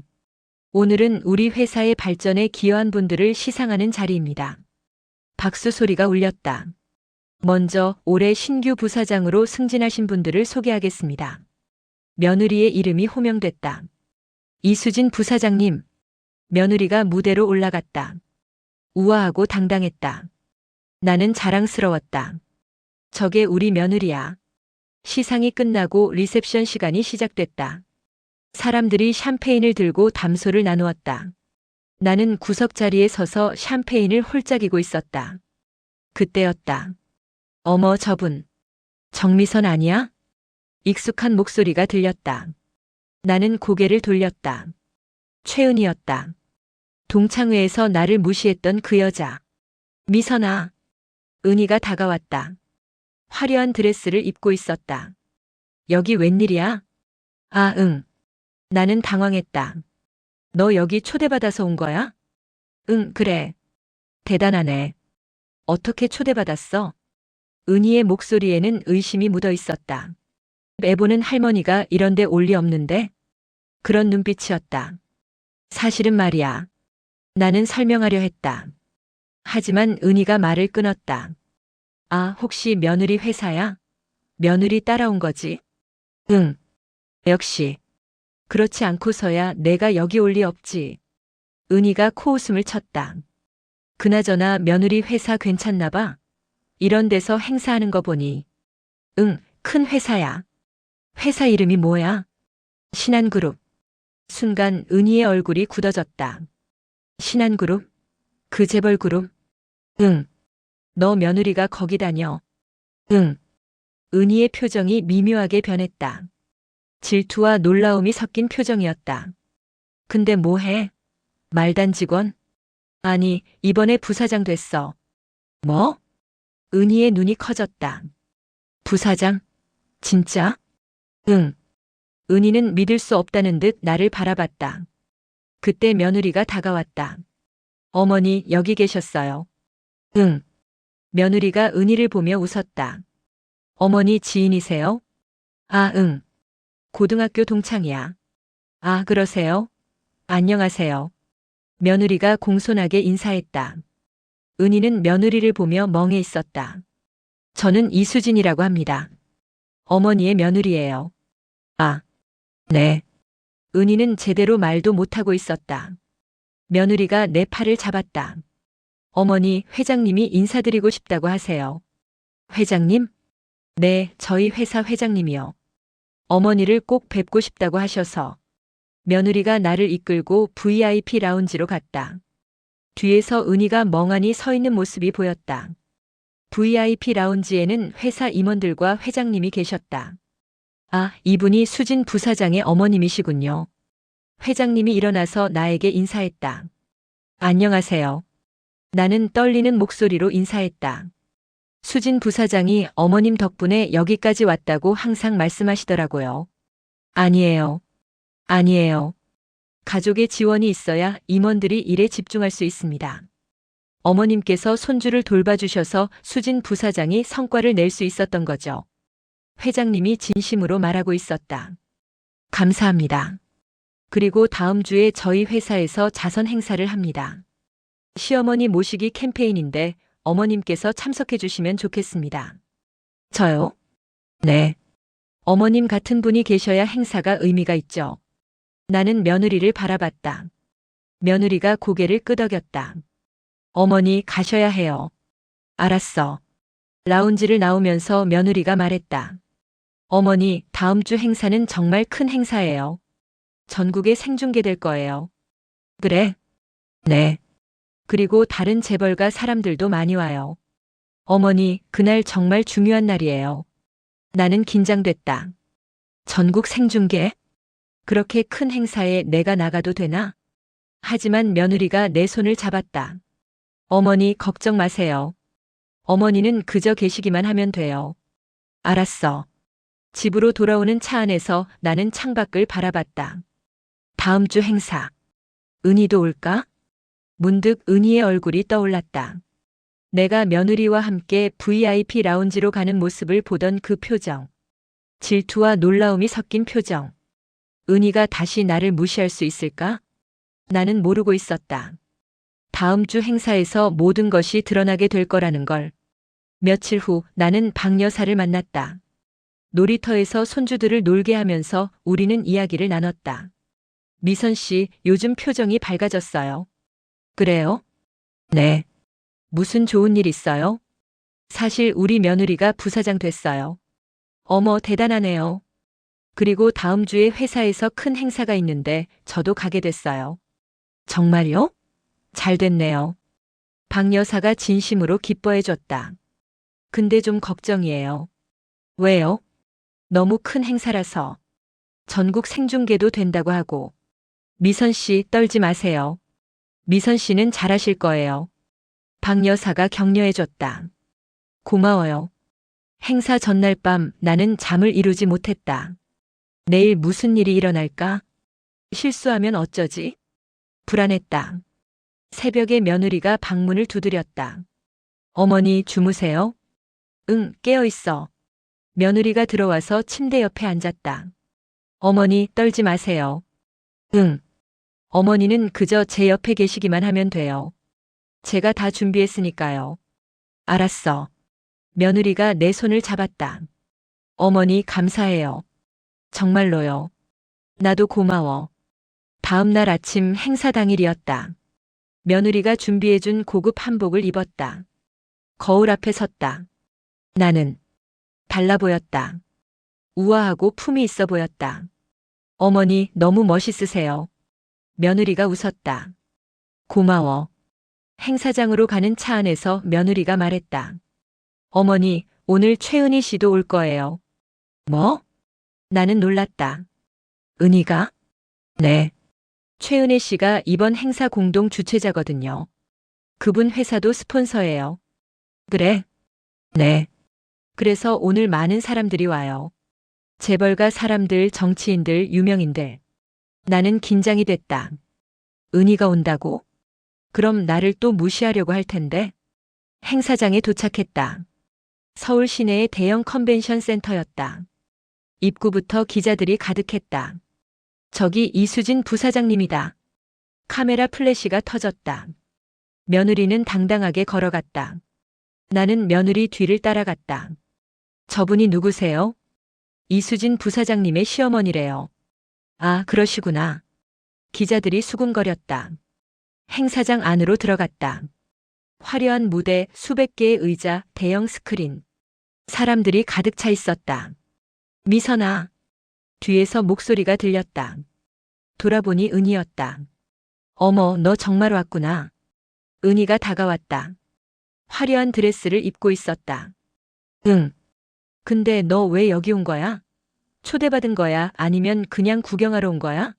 오늘은 우리 회사의 발전에 기여한 분들을 시상하는 자리입니다. 박수 소리가 울렸다. 먼저 올해 신규 부사장으로 승진하신 분들을 소개하겠습니다. 며느리의 이름이 호명됐다. 이수진 부사장님. 며느리가 무대로 올라갔다. 우아하고 당당했다. 나는 자랑스러웠다. 저게 우리 며느리야. 시상이 끝나고 리셉션 시간이 시작됐다. 사람들이 샴페인을 들고 담소를 나누었다. 나는 구석 자리에 서서 샴페인을 홀짝이고 있었다. 그때였다. 어머, 저분. 정미선 아니야? 익숙한 목소리가 들렸다. 나는 고개를 돌렸다. 최은이었다. 동창회에서 나를 무시했던 그 여자. 미선아. 은희가 다가왔다. 화려한 드레스를 입고 있었다. 여기 웬일이야? 아, 응. 나는 당황했다. 너 여기 초대받아서 온 거야? 응, 그래. 대단하네. 어떻게 초대받았어? 은희의 목소리에는 의심이 묻어 있었다. 애보는 할머니가 이런데 올 리 없는데? 그런 눈빛이었다. 사실은 말이야. 나는 설명하려 했다. 하지만 은희가 말을 끊었다. 아, 혹시 며느리 회사야? 며느리 따라온 거지? 응. 역시. 그렇지 않고서야 내가 여기 올 리 없지. 은희가 코웃음을 쳤다. 그나저나 며느리 회사 괜찮나 봐? 이런 데서 행사하는 거 보니. 응, 큰 회사야. 회사 이름이 뭐야? 신한그룹. 순간 은희의 얼굴이 굳어졌다. 신한그룹? 그 재벌그룹? 응. 너 며느리가 거기 다녀. 응. 은희의 표정이 미묘하게 변했다. 질투와 놀라움이 섞인 표정이었다. 근데 뭐해? 말단 직원? 아니, 이번에 부사장 됐어. 뭐? 은희의 눈이 커졌다. 부사장? 진짜? 응. 은희는 믿을 수 없다는 듯 나를 바라봤다. 그때 며느리가 다가왔다. 어머니, 여기 계셨어요. 응. 며느리가 은희를 보며 웃었다. 어머니 지인이세요? 아, 응. 고등학교 동창이야. 아, 그러세요? 안녕하세요. 며느리가 공손하게 인사했다. 은희는 며느리를 보며 멍해 있었다. 저는 이수진이라고 합니다. 어머니의 며느리예요. 아, 네. 은희는 제대로 말도 못하고 있었다. 며느리가 내 팔을 잡았다. 어머니, 회장님이 인사드리고 싶다고 하세요. 회장님? 네, 저희 회사 회장님이요. 어머니를 꼭 뵙고 싶다고 하셔서. 며느리가 나를 이끌고 VIP 라운지로 갔다. 뒤에서 은희가 멍하니 서 있는 모습이 보였다. VIP 라운지에는 회사 임원들과 회장님이 계셨다. 아, 이분이 수진 부사장의 어머님이시군요. 회장님이 일어나서 나에게 인사했다. 안녕하세요. 나는 떨리는 목소리로 인사했다. 수진 부사장이 어머님 덕분에 여기까지 왔다고 항상 말씀하시더라고요. 아니에요. 아니에요. 가족의 지원이 있어야 임원들이 일에 집중할 수 있습니다. 어머님께서 손주를 돌봐주셔서 수진 부사장이 성과를 낼 수 있었던 거죠. 회장님이 진심으로 말하고 있었다. 감사합니다. 그리고 다음 주에 저희 회사에서 자선 행사를 합니다. 시어머니 모시기 캠페인인데 어머님께서 참석해 주시면 좋겠습니다. 저요? 네. 어머님 같은 분이 계셔야 행사가 의미가 있죠. 나는 며느리를 바라봤다. 며느리가 고개를 끄덕였다. 어머니 가셔야 해요. 알았어. 라운지를 나오면서 며느리가 말했다. 어머니, 다음 주 행사는 정말 큰 행사예요. 전국에 생중계될 거예요. 그래? 네. 그리고 다른 재벌가 사람들도 많이 와요. 어머니, 그날 정말 중요한 날이에요. 나는 긴장됐다. 전국 생중계? 그렇게 큰 행사에 내가 나가도 되나? 하지만 며느리가 내 손을 잡았다. 어머니, 걱정 마세요. 어머니는 그저 계시기만 하면 돼요. 알았어. 집으로 돌아오는 차 안에서 나는 창밖을 바라봤다. 다음 주 행사. 은희도 올까? 문득 은희의 얼굴이 떠올랐다. 내가 며느리와 함께 VIP 라운지로 가는 모습을 보던 그 표정. 질투와 놀라움이 섞인 표정. 은희가 다시 나를 무시할 수 있을까? 나는 모르고 있었다. 다음 주 행사에서 모든 것이 드러나게 될 거라는 걸. 며칠 후 나는 박 여사를 만났다. 놀이터에서 손주들을 놀게 하면서 우리는 이야기를 나눴다. 미선 씨, 요즘 표정이 밝아졌어요. 그래요? 네. 무슨 좋은 일 있어요? 사실 우리 며느리가 부사장 됐어요. 어머, 대단하네요. 그리고 다음 주에 회사에서 큰 행사가 있는데 저도 가게 됐어요. 정말요? 잘 됐네요. 박 여사가 진심으로 기뻐해줬다. 근데 좀 걱정이에요. 왜요? 너무 큰 행사라서. 전국 생중계도 된다고 하고. 미선 씨, 떨지 마세요. 미선 씨는 잘하실 거예요. 박 여사가 격려해줬다. 고마워요. 행사 전날 밤 나는 잠을 이루지 못했다. 내일 무슨 일이 일어날까? 실수하면 어쩌지? 불안했다. 새벽에 며느리가 방문을 두드렸다. 어머니 주무세요? 응, 깨어있어. 며느리가 들어와서 침대 옆에 앉았다. 어머니 떨지 마세요. 응. 어머니는 그저 제 옆에 계시기만 하면 돼요. 제가 다 준비했으니까요. 알았어. 며느리가 내 손을 잡았다. 어머니 감사해요. 정말로요. 나도 고마워. 다음 날 아침 행사 당일이었다. 며느리가 준비해준 고급 한복을 입었다. 거울 앞에 섰다. 나는 달라 보였다. 우아하고 품이 있어 보였다. 어머니 너무 멋있으세요. 며느리가 웃었다. 고마워. 행사장으로 가는 차 안에서 며느리가 말했다. 어머니, 오늘 최은희 씨도 올 거예요. 뭐? 나는 놀랐다. 은희가? 네. 최은혜 씨가 이번 행사 공동 주최자거든요. 그분 회사도 스폰서예요. 그래? 네. 그래서 오늘 많은 사람들이 와요. 재벌가 사람들, 정치인들, 유명인들. 나는 긴장이 됐다. 은희가 온다고? 그럼 나를 또 무시하려고 할 텐데. 행사장에 도착했다. 서울 시내의 대형 컨벤션 센터였다. 입구부터 기자들이 가득했다. 저기 이수진 부사장님이다. 카메라 플래시가 터졌다. 며느리는 당당하게 걸어갔다. 나는 며느리 뒤를 따라갔다. 저분이 누구세요? 이수진 부사장님의 시어머니래요. 아, 그러시구나. 기자들이 수군거렸다. 행사장 안으로 들어갔다. 화려한 무대, 수백 개의 의자, 대형 스크린. 사람들이 가득 차 있었다. 미선아. 뒤에서 목소리가 들렸다. 돌아보니 은희였다. 어머, 너 정말 왔구나. 은희가 다가왔다. 화려한 드레스를 입고 있었다. 응. 근데 너 왜 여기 온 거야? 초대받은 거야? 아니면 그냥 구경하러 온 거야?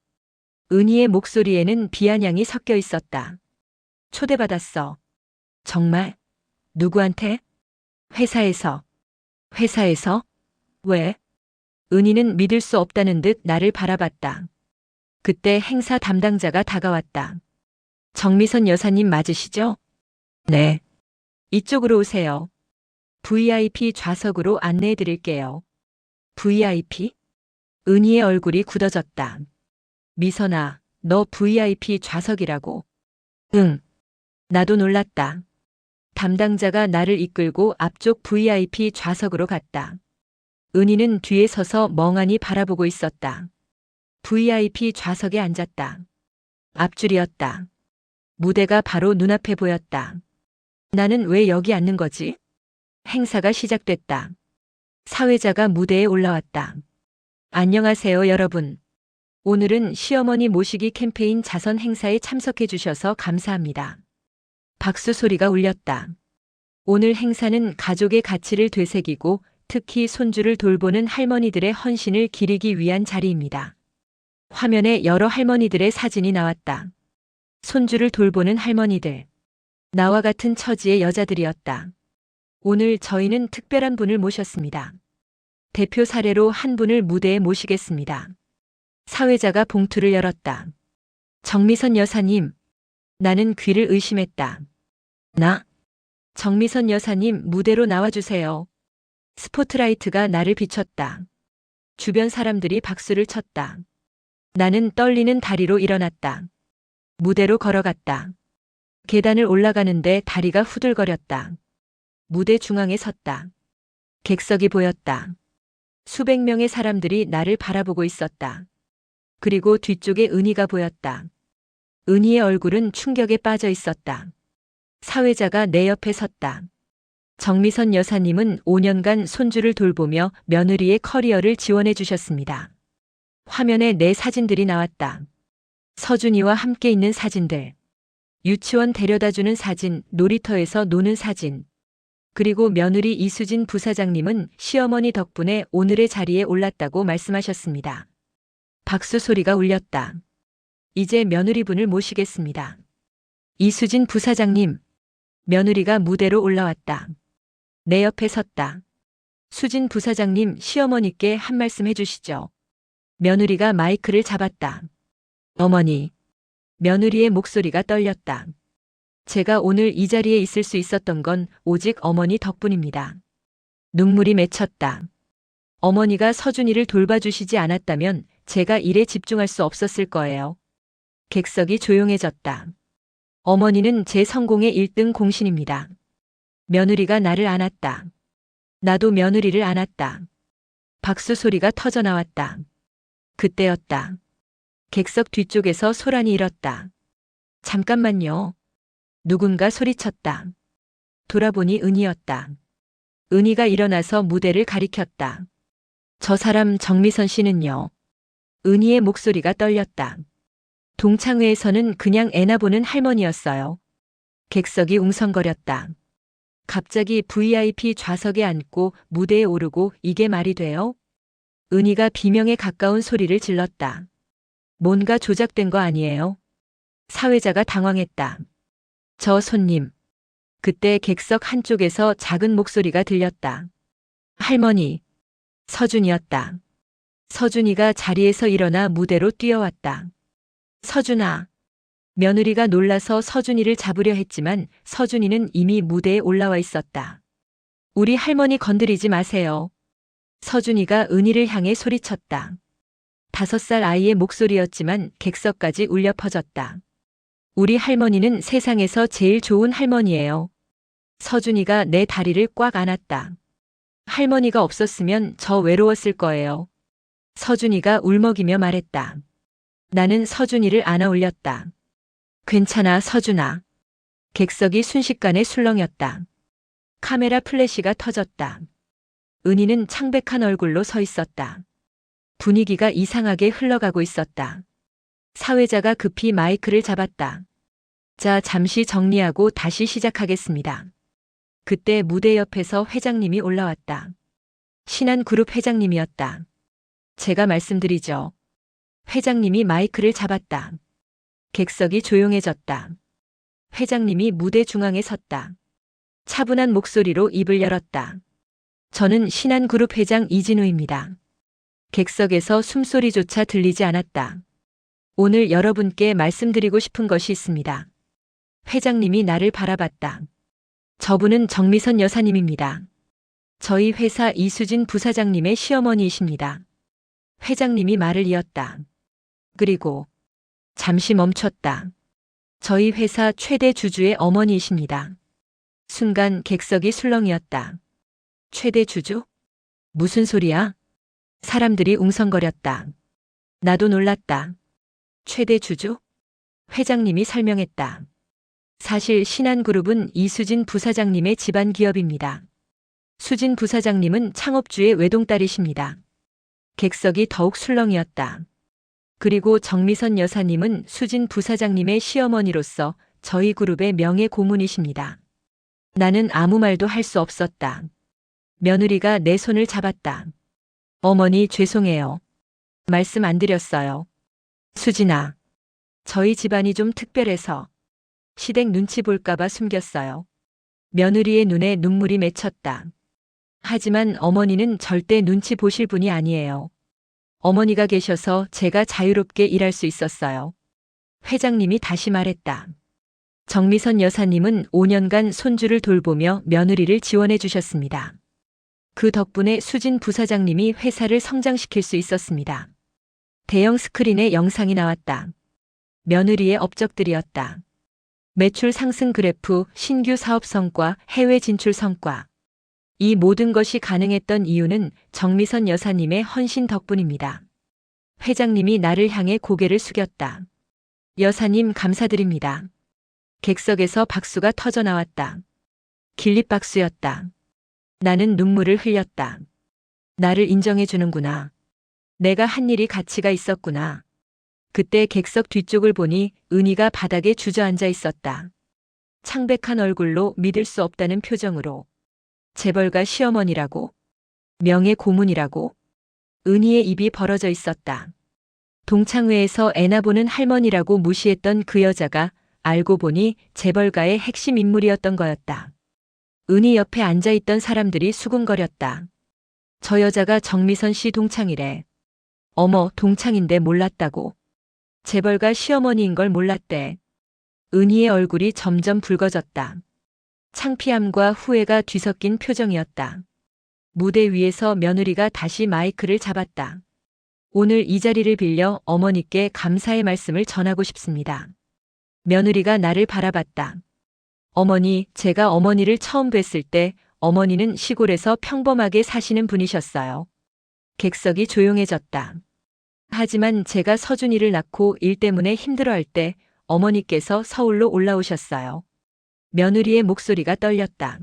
은희의 목소리에는 비아냥이 섞여 있었다. 초대받았어. 정말? 누구한테? 회사에서. 회사에서? 왜? 은희는 믿을 수 없다는 듯 나를 바라봤다. 그때 행사 담당자가 다가왔다. 정미선 여사님 맞으시죠? 네. 이쪽으로 오세요. VIP 좌석으로 안내해 드릴게요. VIP? 은희의 얼굴이 굳어졌다. 미선아, 너 VIP 좌석이라고? 응. 나도 놀랐다. 담당자가 나를 이끌고 앞쪽 VIP 좌석으로 갔다. 은희는 뒤에 서서 멍하니 바라보고 있었다. VIP 좌석에 앉았다. 앞줄이었다. 무대가 바로 눈앞에 보였다. 나는 왜 여기 앉는 거지? 행사가 시작됐다. 사회자가 무대에 올라왔다. 안녕하세요, 여러분. 오늘은 시어머니 모시기 캠페인 자선 행사에 참석해 주셔서 감사합니다. 박수 소리가 울렸다. 오늘 행사는 가족의 가치를 되새기고 특히 손주를 돌보는 할머니들의 헌신을 기리기 위한 자리입니다. 화면에 여러 할머니들의 사진이 나왔다. 손주를 돌보는 할머니들. 나와 같은 처지의 여자들이었다. 오늘 저희는 특별한 분을 모셨습니다. 대표 사례로 한 분을 무대에 모시겠습니다. 사회자가 봉투를 열었다. 정미선 여사님. 나는 귀를 의심했다. 나? 정미선 여사님 무대로 나와주세요. 스포트라이트가 나를 비췄다. 주변 사람들이 박수를 쳤다. 나는 떨리는 다리로 일어났다. 무대로 걸어갔다. 계단을 올라가는데 다리가 후들거렸다. 무대 중앙에 섰다. 객석이 보였다. 수백 명의 사람들이 나를 바라보고 있었다. 그리고 뒤쪽에 은희가 보였다. 은희의 얼굴은 충격에 빠져 있었다. 사회자가 내 옆에 섰다. 정미선 여사님은 5년간 손주를 돌보며 며느리의 커리어를 지원해 주셨습니다. 화면에 내 사진들이 나왔다. 서준이와 함께 있는 사진들. 유치원 데려다주는 사진, 놀이터에서 노는 사진. 그리고 며느리 이수진 부사장님은 시어머니 덕분에 오늘의 자리에 올랐다고 말씀하셨습니다. 박수 소리가 울렸다. 이제 며느리분을 모시겠습니다. 이수진 부사장님. 며느리가 무대로 올라왔다. 내 옆에 섰다. 수진 부사장님, 시어머니께 한 말씀 해주시죠. 며느리가 마이크를 잡았다. 어머니. 며느리의 목소리가 떨렸다. 제가 오늘 이 자리에 있을 수 있었던 건 오직 어머니 덕분입니다. 눈물이 맺혔다. 어머니가 서준이를 돌봐주시지 않았다면 제가 일에 집중할 수 없었을 거예요. 객석이 조용해졌다. 어머니는 제 성공의 1등 공신입니다. 며느리가 나를 안았다. 나도 며느리를 안았다. 박수 소리가 터져 나왔다. 그때였다. 객석 뒤쪽에서 소란이 일었다. 잠깐만요. 누군가 소리쳤다. 돌아보니 은희였다. 은희가 일어나서 무대를 가리켰다. 저 사람 정미선 씨는요? 은희의 목소리가 떨렸다. 동창회에서는 그냥 애나 보는 할머니였어요. 객석이 웅성거렸다. 갑자기 VIP 좌석에 앉고 무대에 오르고 이게 말이 돼요? 은희가 비명에 가까운 소리를 질렀다. 뭔가 조작된 거 아니에요? 사회자가 당황했다. 저 손님. 그때 객석 한쪽에서 작은 목소리가 들렸다. 할머니. 서준이었다. 서준이가 자리에서 일어나 무대로 뛰어왔다. 서준아. 며느리가 놀라서 서준이를 잡으려 했지만 서준이는 이미 무대에 올라와 있었다. 우리 할머니 건드리지 마세요. 서준이가 은희를 향해 소리쳤다. 5살 아이의 목소리였지만 객석까지 울려 퍼졌다. 우리 할머니는 세상에서 제일 좋은 할머니예요. 서준이가 내 다리를 꽉 안았다. 할머니가 없었으면 저 외로웠을 거예요. 서준이가 울먹이며 말했다. 나는 서준이를 안아 올렸다. 괜찮아, 서준아. 객석이 순식간에 술렁였다. 카메라 플래시가 터졌다. 은희는 창백한 얼굴로 서 있었다. 분위기가 이상하게 흘러가고 있었다. 사회자가 급히 마이크를 잡았다. 자, 잠시 정리하고 다시 시작하겠습니다. 그때 무대 옆에서 회장님이 올라왔다. 신한그룹 회장님이었다. 제가 말씀드리죠. 회장님이 마이크를 잡았다. 객석이 조용해졌다. 회장님이 무대 중앙에 섰다. 차분한 목소리로 입을 열었다. 저는 신한그룹 회장 이진우입니다. 객석에서 숨소리조차 들리지 않았다. 오늘 여러분께 말씀드리고 싶은 것이 있습니다. 회장님이 나를 바라봤다. 저분은 정미선 여사님입니다. 저희 회사 이수진 부사장님의 시어머니이십니다. 회장님이 말을 이었다. 그리고 잠시 멈췄다. 저희 회사 최대 주주의 어머니이십니다. 순간 객석이 술렁이었다. 최대 주주? 무슨 소리야? 사람들이 웅성거렸다. 나도 놀랐다. 최대 주주? 회장님이 설명했다. 사실 신한그룹은 이수진 부사장님의 집안 기업입니다. 수진 부사장님은 창업주의 외동딸이십니다. 객석이 더욱 술렁이었다. 그리고 정미선 여사님은 수진 부사장님의 시어머니로서 저희 그룹의 명예 고문이십니다. 나는 아무 말도 할 수 없었다. 며느리가 내 손을 잡았다. 어머니 죄송해요. 말씀 안 드렸어요. 수진아. 저희 집안이 좀 특별해서 시댁 눈치 볼까봐 숨겼어요. 며느리의 눈에 눈물이 맺혔다. 하지만 어머니는 절대 눈치 보실 분이 아니에요. 어머니가 계셔서 제가 자유롭게 일할 수 있었어요. 회장님이 다시 말했다. 정미선 여사님은 5년간 손주를 돌보며 며느리를 지원해 주셨습니다. 그 덕분에 수진 부사장님이 회사를 성장시킬 수 있었습니다. 대형 스크린에 영상이 나왔다. 며느리의 업적들이었다. 매출 상승 그래프, 신규 사업 성과, 해외 진출 성과. 이 모든 것이 가능했던 이유는 정미선 여사님의 헌신 덕분입니다. 회장님이 나를 향해 고개를 숙였다. 여사님 감사드립니다. 객석에서 박수가 터져 나왔다. 길립박수였다. 나는 눈물을 흘렸다. 나를 인정해 주는구나. 내가 한 일이 가치가 있었구나. 그때 객석 뒤쪽을 보니 은희가 바닥에 주저앉아 있었다. 창백한 얼굴로 믿을 수 없다는 표정으로. 재벌가 시어머니라고? 명예 고문이라고? 은희의 입이 벌어져 있었다. 동창회에서 애나 보는 할머니라고 무시했던 그 여자가 알고 보니 재벌가의 핵심 인물이었던 거였다. 은희 옆에 앉아있던 사람들이 수군거렸다. 저 여자가 정미선 씨 동창이래. 어머, 동창인데 몰랐다고. 재벌가 시어머니인 걸 몰랐대. 은희의 얼굴이 점점 붉어졌다. 창피함과 후회가 뒤섞인 표정이었다. 무대 위에서 며느리가 다시 마이크를 잡았다. 오늘 이 자리를 빌려 어머니께 감사의 말씀을 전하고 싶습니다. 며느리가 나를 바라봤다. 어머니, 제가 어머니를 처음 뵀을 때 어머니는 시골에서 평범하게 사시는 분이셨어요. 객석이 조용해졌다. 하지만 제가 서준이를 낳고 일 때문에 힘들어할 때 어머니께서 서울로 올라오셨어요. 며느리의 목소리가 떨렸다.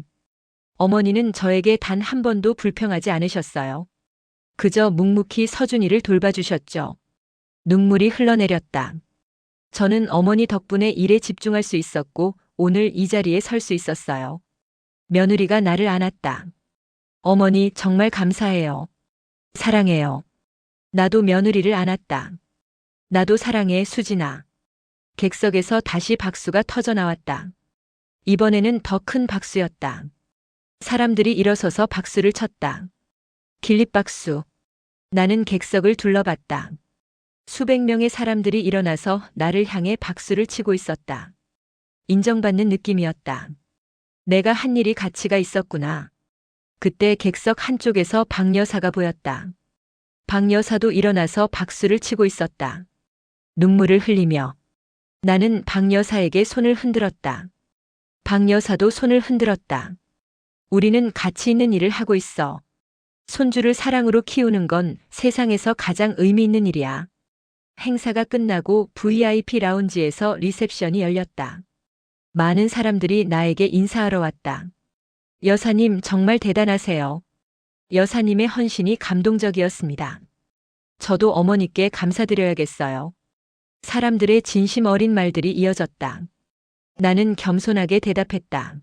어머니는 저에게 단 한 번도 불평하지 않으셨어요. 그저 묵묵히 서준이를 돌봐주셨죠. 눈물이 흘러내렸다. 저는 어머니 덕분에 일에 집중할 수 있었고 오늘 이 자리에 설 수 있었어요. 며느리가 나를 안았다. 어머니 정말 감사해요. 사랑해요. 나도 며느리를 안았다. 나도 사랑해, 수진아. 객석에서 다시 박수가 터져 나왔다. 이번에는 더 큰 박수였다. 사람들이 일어서서 박수를 쳤다. 길립박수. 나는 객석을 둘러봤다. 수백 명의 사람들이 일어나서 나를 향해 박수를 치고 있었다. 인정받는 느낌이었다. 내가 한 일이 가치가 있었구나. 그때 객석 한쪽에서 박 여사가 보였다. 박 여사도 일어나서 박수를 치고 있었다. 눈물을 흘리며 나는 박 여사에게 손을 흔들었다. 박 여사도 손을 흔들었다. 우리는 가치 있는 일을 하고 있어. 손주를 사랑으로 키우는 건 세상에서 가장 의미 있는 일이야. 행사가 끝나고 VIP 라운지에서 리셉션이 열렸다. 많은 사람들이 나에게 인사하러 왔다. 여사님 정말 대단하세요. 여사님의 헌신이 감동적이었습니다. 저도 어머니께 감사드려야겠어요. 사람들의 진심 어린 말들이 이어졌다. 나는 겸손하게 대답했다.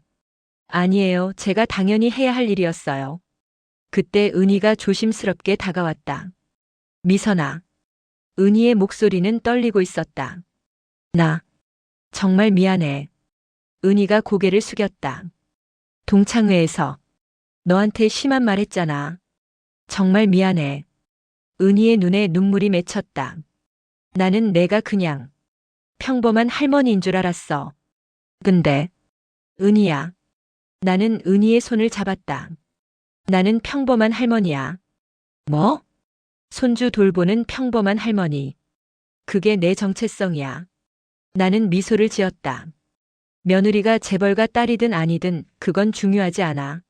아니에요. 제가 당연히 해야 할 일이었어요. 그때 은희가 조심스럽게 다가왔다. 미선아. 은희의 목소리는 떨리고 있었다. 나 정말 미안해. 은희가 고개를 숙였다. 동창회에서 너한테 심한 말 했잖아. 정말 미안해. 은희의 눈에 눈물이 맺혔다. 나는 내가 그냥 평범한 할머니인 줄 알았어. 근데 은희야. 나는 은희의 손을 잡았다. 나는 평범한 할머니야. 뭐? 손주 돌보는 평범한 할머니. 그게 내 정체성이야. 나는 미소를 지었다. 며느리가 재벌가 딸이든 아니든 그건 중요하지 않아.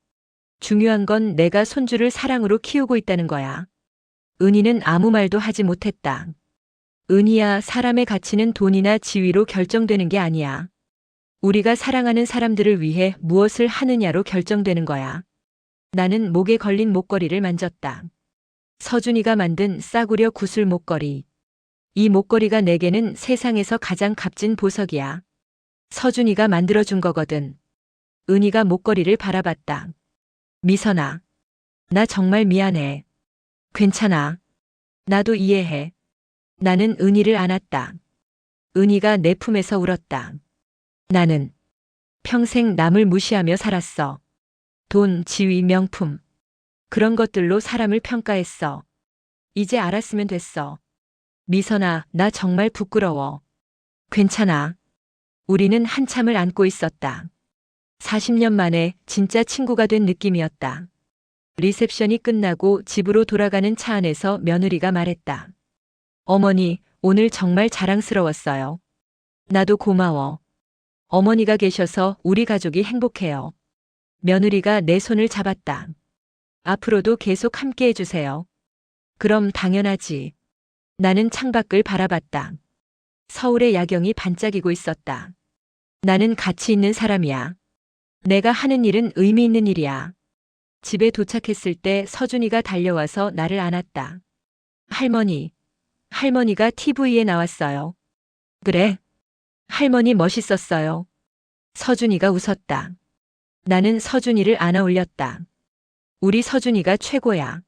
중요한 건 내가 손주를 사랑으로 키우고 있다는 거야. 은희는 아무 말도 하지 못했다. 은희야, 사람의 가치는 돈이나 지위로 결정되는 게 아니야. 우리가 사랑하는 사람들을 위해 무엇을 하느냐로 결정되는 거야. 나는 목에 걸린 목걸이를 만졌다. 서준이가 만든 싸구려 구슬 목걸이. 이 목걸이가 내게는 세상에서 가장 값진 보석이야. 서준이가 만들어준 거거든. 은희가 목걸이를 바라봤다. 미선아. 나 정말 미안해. 괜찮아. 나도 이해해. 나는 은희를 안았다. 은희가 내 품에서 울었다. 나는 평생 남을 무시하며 살았어. 돈, 지위, 명품. 그런 것들로 사람을 평가했어. 이제 알았으면 됐어. 미선아, 나 정말 부끄러워. 괜찮아. 우리는 한참을 안고 있었다. 40년 만에 진짜 친구가 된 느낌이었다. 리셉션이 끝나고 집으로 돌아가는 차 안에서 며느리가 말했다. 어머니, 오늘 정말 자랑스러웠어요. 나도 고마워. 어머니가 계셔서 우리 가족이 행복해요. 며느리가 내 손을 잡았다. 앞으로도 계속 함께 해주세요. 그럼 당연하지. 나는 창밖을 바라봤다. 서울의 야경이 반짝이고 있었다. 나는 가치 있는 사람이야. 내가 하는 일은 의미 있는 일이야. 집에 도착했을 때 서준이가 달려와서 나를 안았다. 할머니. 할머니가 TV에 나왔어요. 그래. 할머니 멋있었어요. 서준이가 웃었다. 나는 서준이를 안아 올렸다. 우리 서준이가 최고야.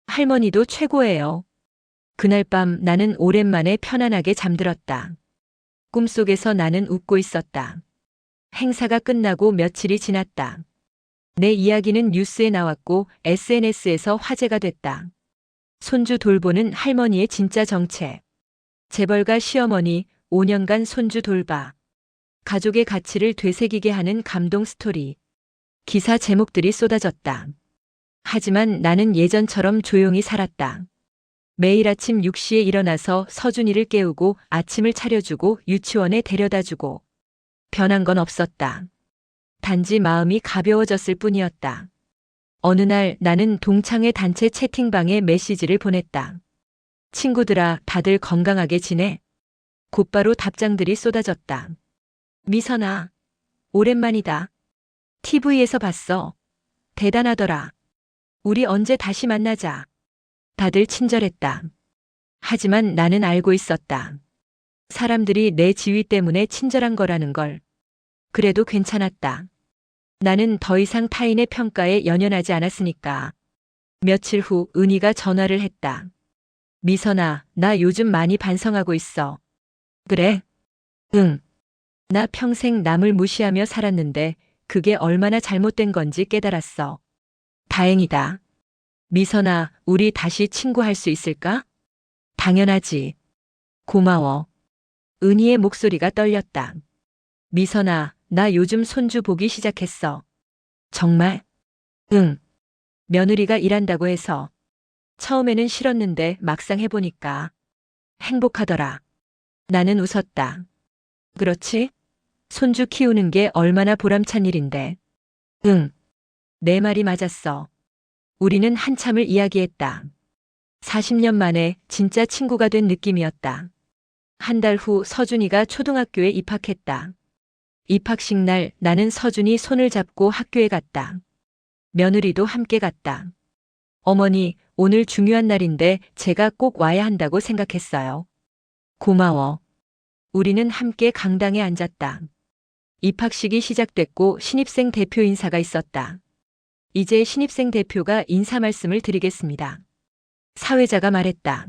할머니도 최고예요. 그날 밤 나는 오랜만에 편안하게 잠들었다. 꿈속에서 나는 웃고 있었다. 행사가 끝나고 며칠이 지났다. 내 이야기는 뉴스에 나왔고 SNS에서 화제가 됐다. 손주 돌보는 할머니의 진짜 정체. 재벌가 시어머니 5년간 손주 돌봐. 가족의 가치를 되새기게 하는 감동 스토리. 기사 제목들이 쏟아졌다. 하지만 나는 예전처럼 조용히 살았다. 매일 아침 6시에 일어나서 서준이를 깨우고 아침을 차려주고 유치원에 데려다주고. 변한 건 없었다. 단지 마음이 가벼워졌을 뿐이었다. 어느 날 나는 동창회 단체 채팅방에 메시지를 보냈다. 친구들아, 다들 건강하게 지내? 곧바로 답장들이 쏟아졌다. 미선아, 오랜만이다. TV에서 봤어. 대단하더라. 우리 언제 다시 만나자. 다들 친절했다. 하지만 나는 알고 있었다. 사람들이 내 지위 때문에 친절한 거라는 걸. 그래도 괜찮았다. 나는 더 이상 타인의 평가에 연연하지 않았으니까. 며칠 후 은희가 전화를 했다. 미선아, 나 요즘 많이 반성하고 있어. 그래? 응. 나 평생 남을 무시하며 살았는데 그게 얼마나 잘못된 건지 깨달았어. 다행이다. 미선아, 우리 다시 친구할 수 있을까? 당연하지. 고마워. 은희의 목소리가 떨렸다. 미선아, 나 요즘 손주 보기 시작했어. 정말? 응. 며느리가 일한다고 해서. 처음에는 싫었는데 막상 해보니까 행복하더라. 나는 웃었다. 그렇지? 손주 키우는 게 얼마나 보람찬 일인데. 응. 내 말이 맞았어. 우리는 한참을 이야기했다. 40년 만에 진짜 친구가 된 느낌이었다. 한 달 후 서준이가 초등학교에 입학했다. 입학식 날 나는 서준이 손을 잡고 학교에 갔다. 며느리도 함께 갔다. 어머니, 오늘 중요한 날인데 제가 꼭 와야 한다고 생각했어요. 고마워. 우리는 함께 강당에 앉았다. 입학식이 시작됐고 신입생 대표 인사가 있었다. 이제 신입생 대표가 인사 말씀을 드리겠습니다. 사회자가 말했다.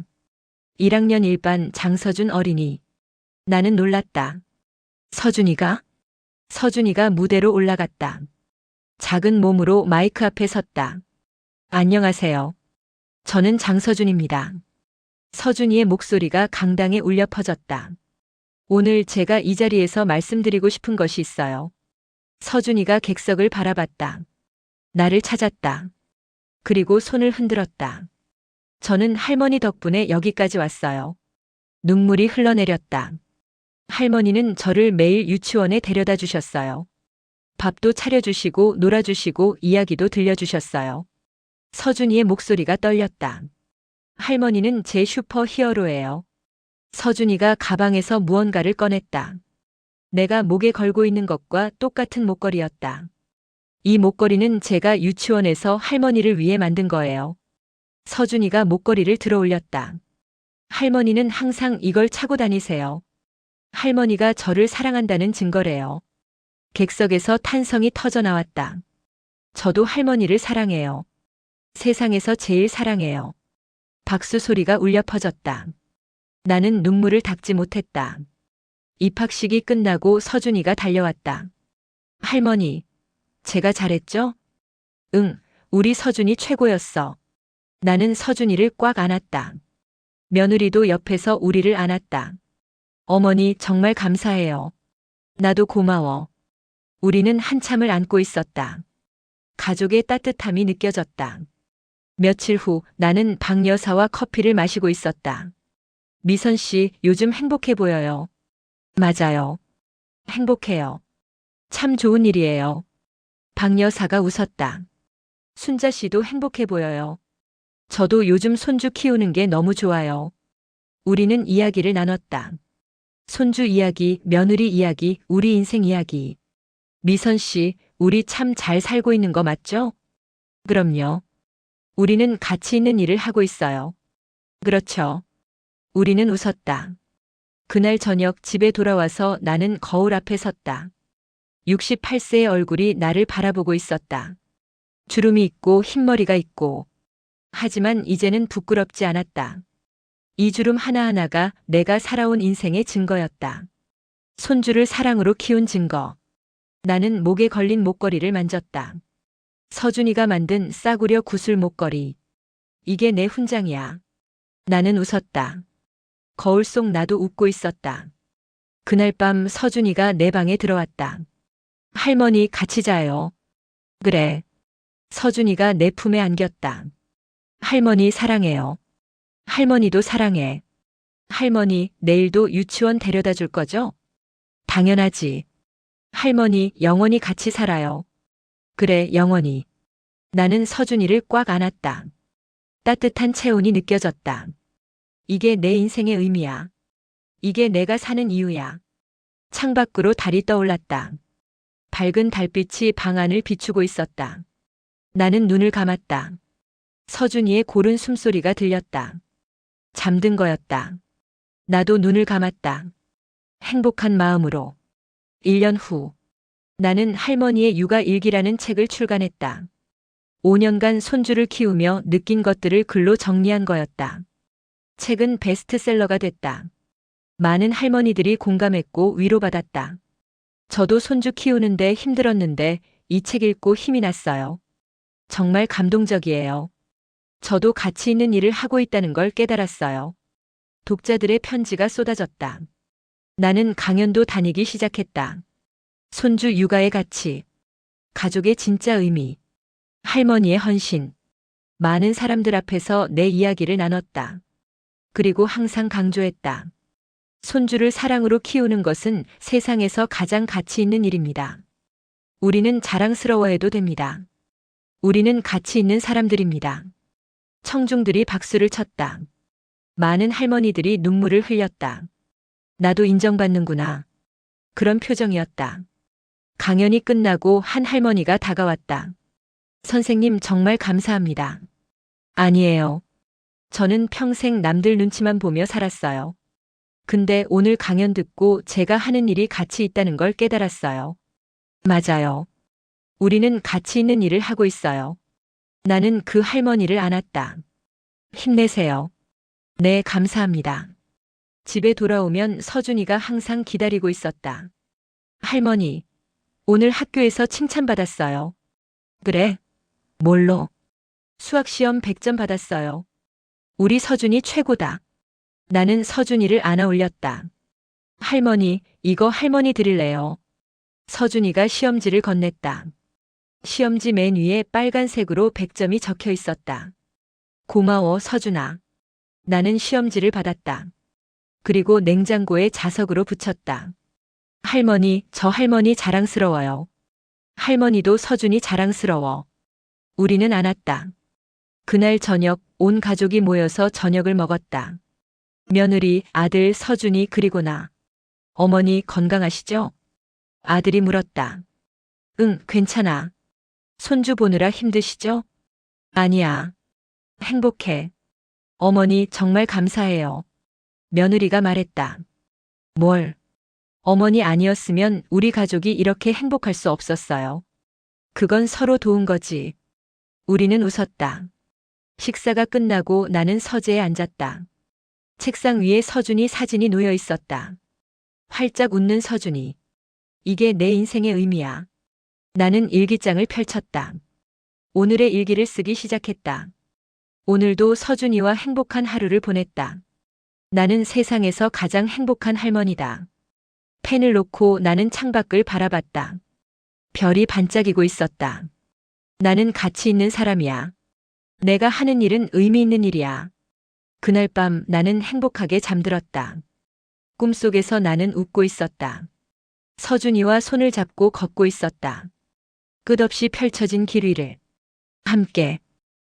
1학년 1반 장서준 어린이. 나는 놀랐다. 서준이가? 서준이가 무대로 올라갔다. 작은 몸으로 마이크 앞에 섰다. 안녕하세요. 저는 장서준입니다. 서준이의 목소리가 강당에 울려 퍼졌다. 오늘 제가 이 자리에서 말씀드리고 싶은 것이 있어요. 서준이가 객석을 바라봤다. 나를 찾았다. 그리고 손을 흔들었다. 저는 할머니 덕분에 여기까지 왔어요. 눈물이 흘러내렸다. 할머니는 저를 매일 유치원에 데려다 주셨어요. 밥도 차려주시고 놀아주시고 이야기도 들려주셨어요. 서준이의 목소리가 떨렸다. 할머니는 제 슈퍼 히어로예요. 서준이가 가방에서 무언가를 꺼냈다. 내가 목에 걸고 있는 것과 똑같은 목걸이였다. 이 목걸이는 제가 유치원에서 할머니를 위해 만든 거예요. 서준이가 목걸이를 들어 올렸다. 할머니는 항상 이걸 차고 다니세요. 할머니가 저를 사랑한다는 증거래요. 객석에서 탄성이 터져 나왔다. 저도 할머니를 사랑해요. 세상에서 제일 사랑해요. 박수 소리가 울려 퍼졌다. 나는 눈물을 닦지 못했다. 입학식이 끝나고 서준이가 달려왔다. 할머니, 제가 잘했죠? 응, 우리 서준이 최고였어. 나는 서준이를 꽉 안았다. 며느리도 옆에서 우리를 안았다. 어머니 정말 감사해요. 나도 고마워. 우리는 한참을 안고 있었다. 가족의 따뜻함이 느껴졌다. 며칠 후 나는 박 여사와 커피를 마시고 있었다. 미선 씨, 요즘 행복해 보여요. 맞아요. 행복해요. 참 좋은 일이에요. 박 여사가 웃었다. 순자 씨도 행복해 보여요. 저도 요즘 손주 키우는 게 너무 좋아요. 우리는 이야기를 나눴다. 손주 이야기, 며느리 이야기, 우리 인생 이야기. 미선 씨, 우리 참 잘 살고 있는 거 맞죠? 그럼요. 우리는 가치 있는 일을 하고 있어요. 그렇죠. 우리는 웃었다. 그날 저녁 집에 돌아와서 나는 거울 앞에 섰다. 68세의 얼굴이 나를 바라보고 있었다. 주름이 있고 흰머리가 있고. 하지만 이제는 부끄럽지 않았다. 이 주름 하나하나가 내가 살아온 인생의 증거였다. 손주를 사랑으로 키운 증거. 나는 목에 걸린 목걸이를 만졌다. 서준이가 만든 싸구려 구슬 목걸이. 이게 내 훈장이야. 나는 웃었다. 거울 속 나도 웃고 있었다. 그날 밤 서준이가 내 방에 들어왔다. 할머니 같이 자요. 그래. 서준이가 내 품에 안겼다. 할머니 사랑해요. 할머니도 사랑해. 할머니 내일도 유치원 데려다 줄 거죠? 당연하지. 할머니 영원히 같이 살아요. 그래 영원히. 나는 서준이를 꽉 안았다. 따뜻한 체온이 느껴졌다. 이게 내 인생의 의미야. 이게 내가 사는 이유야. 창밖으로 달이 떠올랐다. 밝은 달빛이 방 안을 비추고 있었다. 나는 눈을 감았다. 서준이의 고른 숨소리가 들렸다. 잠든 거였다. 나도 눈을 감았다. 행복한 마음으로. 1년 후, 나는 할머니의 육아 일기라는 책을 출간했다. 5년간 손주를 키우며 느낀 것들을 글로 정리한 거였다. 책은 베스트셀러가 됐다. 많은 할머니들이 공감했고 위로받았다. 저도 손주 키우는데 힘들었는데 이 책 읽고 힘이 났어요. 정말 감동적이에요. 저도 가치 있는 일을 하고 있다는 걸 깨달았어요. 독자들의 편지가 쏟아졌다. 나는 강연도 다니기 시작했다. 손주 육아의 가치, 가족의 진짜 의미, 할머니의 헌신. 많은 사람들 앞에서 내 이야기를 나눴다. 그리고 항상 강조했다. 손주를 사랑으로 키우는 것은 세상에서 가장 가치 있는 일입니다. 우리는 자랑스러워해도 됩니다. 우리는 가치 있는 사람들입니다. 청중들이 박수를 쳤다. 많은 할머니들이 눈물을 흘렸다. 나도 인정받는구나. 그런 표정이었다. 강연이 끝나고 한 할머니가 다가왔다. 선생님 정말 감사합니다. 아니에요. 저는 평생 남들 눈치만 보며 살았어요. 근데 오늘 강연 듣고 제가 하는 일이 가치 있다는 걸 깨달았어요. 맞아요. 우리는 가치 있는 일을 하고 있어요. 나는 그 할머니를 안았다. 힘내세요. 네, 감사합니다. 집에 돌아오면 서준이가 항상 기다리고 있었다. 할머니, 오늘 학교에서 칭찬받았어요. 그래? 뭘로? 수학시험 100점 받았어요. 우리 서준이 최고다. 나는 서준이를 안아 올렸다. 할머니, 이거 할머니 드릴래요. 서준이가 시험지를 건넸다. 시험지 맨 위에 빨간색으로 100점이 적혀 있었다. 고마워, 서준아. 나는 시험지를 받았다. 그리고 냉장고에 자석으로 붙였다. 할머니, 저 할머니 자랑스러워요. 할머니도 서준이 자랑스러워. 우리는 안았다. 그날 저녁 온 가족이 모여서 저녁을 먹었다. 며느리, 아들, 서준이 그리고 나. 어머니 건강하시죠? 아들이 물었다. 응, 괜찮아. 손주 보느라 힘드시죠? 아니야. 행복해. 어머니 정말 감사해요. 며느리가 말했다. 뭘? 어머니 아니었으면 우리 가족이 이렇게 행복할 수 없었어요. 그건 서로 도운 거지. 우리는 웃었다. 식사가 끝나고 나는 서재에 앉았다. 책상 위에 서준이 사진이 놓여 있었다. 활짝 웃는 서준이. 이게 내 인생의 의미야. 나는 일기장을 펼쳤다. 오늘의 일기를 쓰기 시작했다. 오늘도 서준이와 행복한 하루를 보냈다. 나는 세상에서 가장 행복한 할머니다. 펜을 놓고 나는 창밖을 바라봤다. 별이 반짝이고 있었다. 나는 가치 있는 사람이야. 내가 하는 일은 의미 있는 일이야. 그날 밤 나는 행복하게 잠들었다. 꿈속에서 나는 웃고 있었다. 서준이와 손을 잡고 걷고 있었다. 끝없이 펼쳐진 길 위를 함께.